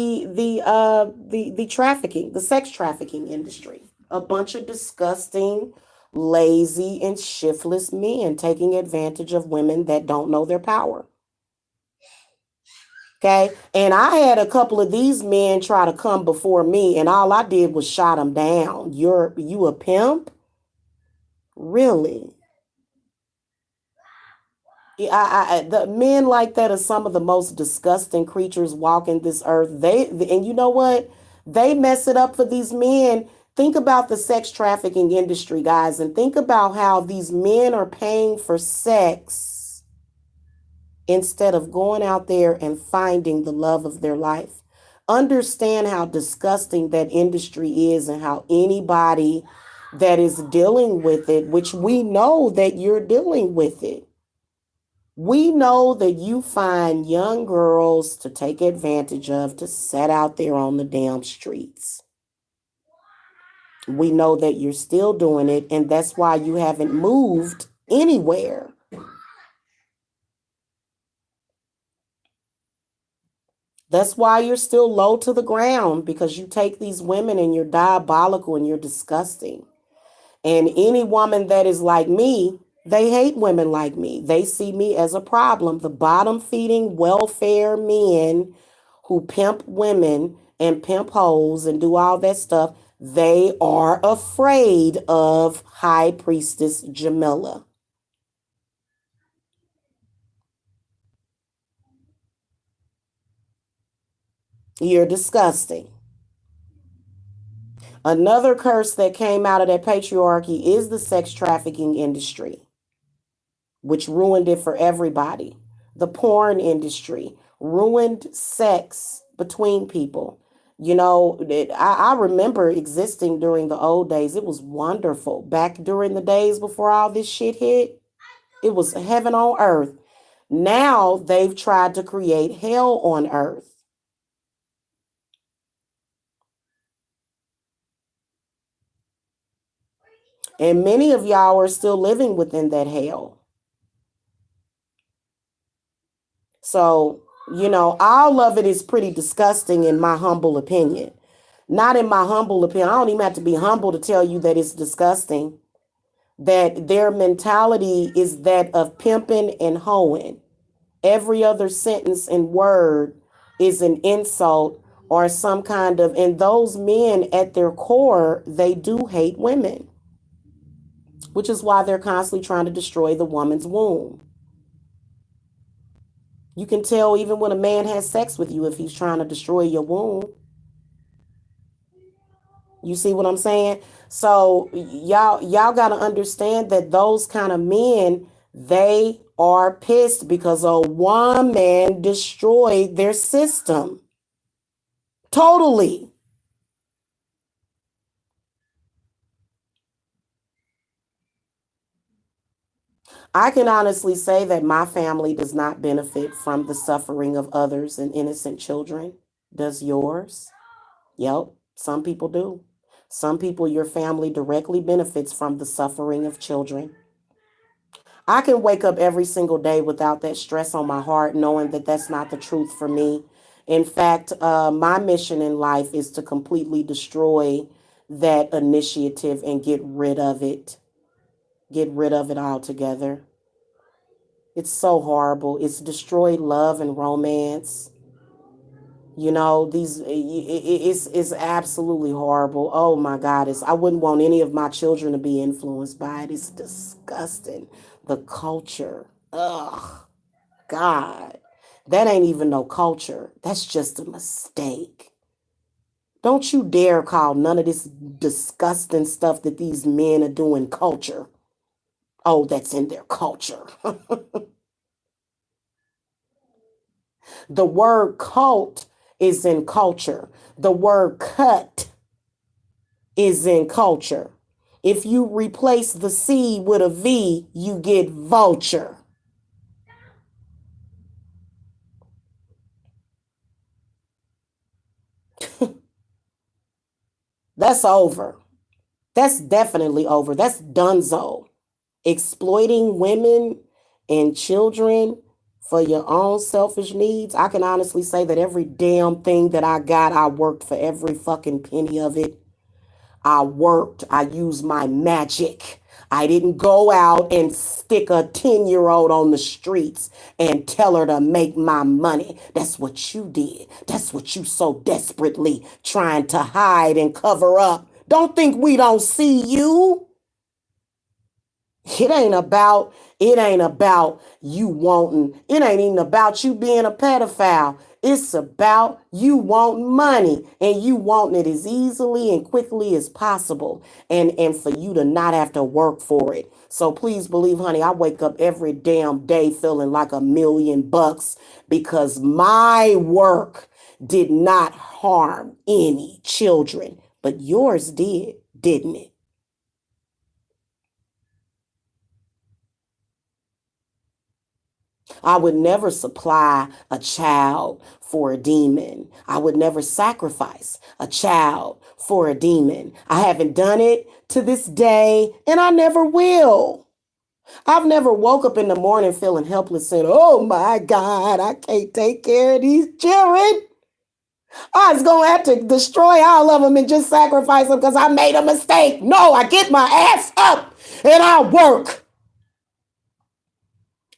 trafficking, the sex trafficking industry. A bunch of disgusting, lazy, and shiftless men taking advantage of women that don't know their power. Okay. And I had a couple of these men try to come before me, and all I did was shot them down. You a pimp? Really? Yeah, the men like that are some of the most disgusting creatures walking this earth. And you know what? They mess it up for these men. Think about the sex trafficking industry, guys, and think about how these men are paying for sex instead of going out there and finding the love of their life. Understand how disgusting that industry is and how anybody that is dealing with it, which we know that you're dealing with it. We know that you find young girls to take advantage of to set out there on the damn streets. We know that you're still doing it, and that's why you haven't moved anywhere. That's why you're still low to the ground, because you take these women and you're diabolical and you're disgusting. And any woman that is like me, they hate women like me. They see me as a problem. The bottom feeding welfare men who pimp women and pimp hoes and do all that stuff, they are afraid of High Priestess Jamila. You're disgusting. Another curse that came out of that patriarchy is the sex trafficking industry, which ruined it for everybody. The porn industry ruined sex between people. You know, I remember existing during the old days. It was wonderful. Back during the days before all this shit hit, it was heaven on earth. Now they've tried to create hell on earth. And many of y'all are still living within that hell. So, you know, all of it is pretty disgusting in my humble opinion. Not in my humble opinion. I don't even have to be humble to tell you that it's disgusting. That their mentality is that of pimping and hoeing. Every other sentence and word is an insult or some kind of, and those men at their core, they do hate women, which is why they're constantly trying to destroy the woman's womb. You can tell even when a man has sex with you if he's trying to destroy your womb. You see what I'm saying? So y'all got to understand that those kind of men, they are pissed because a woman destroyed their system. Totally. I can honestly say that my family does not benefit from the suffering of others and innocent children. Does yours? Yep, some people do. Some people, your family directly benefits from the suffering of children. I can wake up every single day without that stress on my heart, knowing that that's not the truth for me. In fact, my mission in life is to completely destroy that initiative and get rid of it. Get rid of it altogether. It's so horrible. It's destroyed love and romance. You know, it's absolutely horrible. Oh my God, I wouldn't want any of my children to be influenced by it. It's disgusting. The culture. Ugh, God. That ain't even no culture. That's just a mistake. Don't you dare call none of this disgusting stuff that these men are doing culture. Oh, that's in their culture. The word cult is in culture. The word cut is in culture. If you replace the C with a V, you get vulture. That's over. That's definitely over. That's donezo. Exploiting women and children for your own selfish needs. I can honestly say that every damn thing that I got, I worked for every fucking penny of it. I worked, I used my magic. I didn't go out and stick a 10-year-old on the streets and tell her to make my money. That's what you did. That's what you so desperately trying to hide and cover up. Don't think we don't see you. It ain't about you wanting, it ain't even about you being a pedophile. It's about you wanting money and you wanting it as easily and quickly as possible and for you to not have to work for it. So please believe, honey, I wake up every damn day feeling like $1 million because my work did not harm any children, but yours did, didn't it? I would never supply a child for a demon. I would never sacrifice a child for a demon. I haven't done it to this day, and I never will. I've never woke up in the morning feeling helpless and, oh my God, I can't take care of these children. I was going to have to destroy all of them and just sacrifice them because I made a mistake. No, I get my ass up and I work.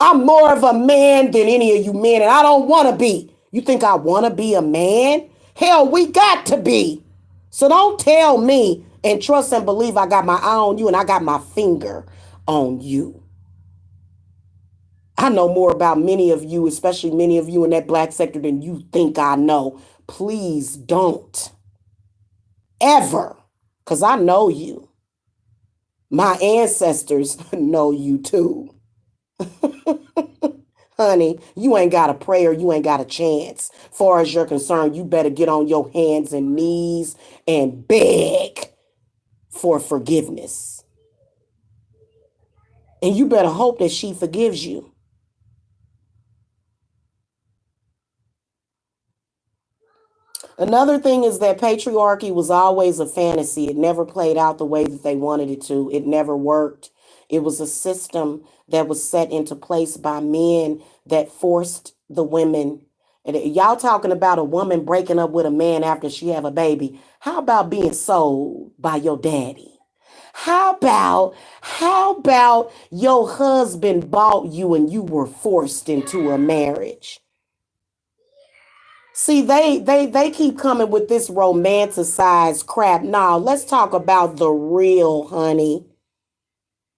I'm more of a man than any of you men, and I don't want to be. You think I want to be a man? Hell, we got to be. So don't tell me and trust and believe I got my eye on you and I got my finger on you. I know more about many of you, especially many of you in that black sector, than you think I know. Please don't. Ever. Because I know you. My ancestors know you too. Honey, you ain't got a prayer, you ain't got a chance. Far as you're concerned, you better get on your hands and knees and beg for forgiveness. And you better hope that she forgives you. Another thing is that patriarchy was always a fantasy. It never played out the way that they wanted it to. It never worked. It was a system that was set into place by men that forced the women. And y'all talking about a woman breaking up with a man after she have a baby. How about being sold by your daddy? How about your husband bought you and you were forced into a marriage? See, they keep coming with this romanticized crap. Now, let's talk about the real, honey.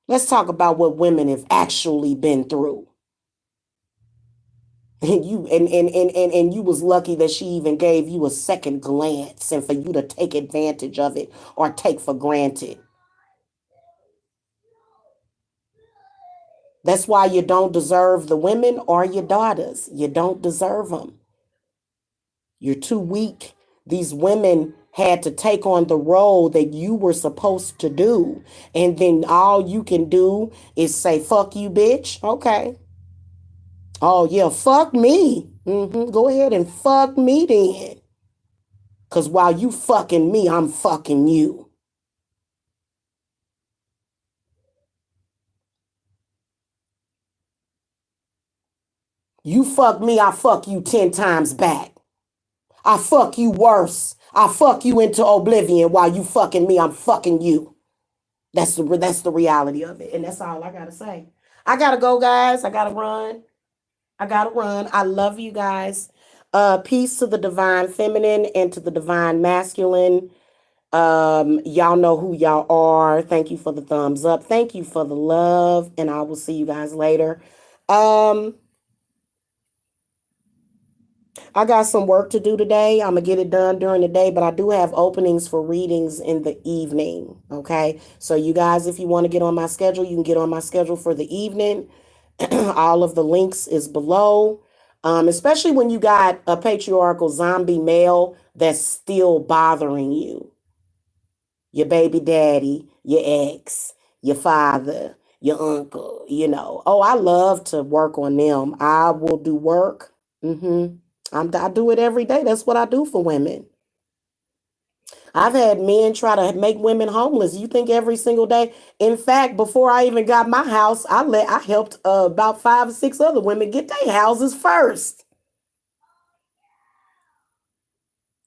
Let's talk about what women have actually been through. And you was lucky that she even gave you a second glance and for you to take advantage of it or take for granted. That's why you don't deserve the women or your daughters. You don't deserve them. You're too weak. These women had to take on the role that you were supposed to do. And then all you can do is say, fuck you, bitch. Okay. Oh, yeah, fuck me. Go ahead and fuck me then. Because while you fucking me, I'm fucking you. You fuck me, I fuck you 10 times back. I fuck you worse. I fuck you into oblivion while you fucking me, I'm fucking you. That's the reality of it. And that's all I gotta say. I gotta go, guys. I gotta run. I love you guys. Peace to the divine feminine and to the divine masculine. Y'all know who y'all are. Thank you for the thumbs up. Thank you for the love. And I will see you guys later. Um, I got some work to do today. I'm gonna get it done during the day, but I do have openings for readings in the evening. Okay. So you guys, if you want to get on my schedule, you can get on my schedule for the evening. All of the links is below. Especially when you got a patriarchal zombie male that's still bothering you. Your baby daddy, your ex, your father, your uncle, Oh, I love to work on them. I will do work. I do it every day. That's what I do for women. I've had men try to make women homeless. You think every single day? In fact, before I even got my house, I helped about 5 or 6 other women get their houses first.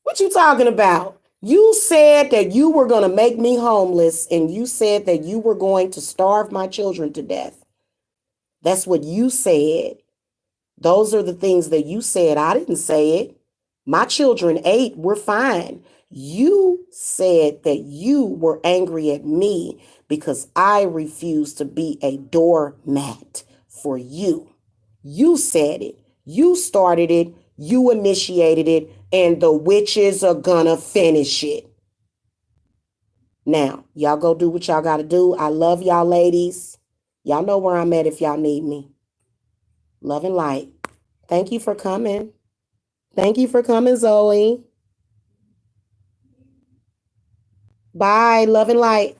What you talking about? You said that you were going to make me homeless, and you said that you were going to starve my children to death. That's what you said. Those are the things that you said. I didn't say it. My children ate. We're fine. You said that you were angry at me because I refused to be a doormat for you. You said it. You started it. You initiated it. And the witches are gonna finish it. Now, y'all go do what y'all gotta do. I love y'all, ladies. Y'all know where I'm at if y'all need me. Love and light. Thank you for coming. Thank you for coming, Zoe. Bye. Love and light.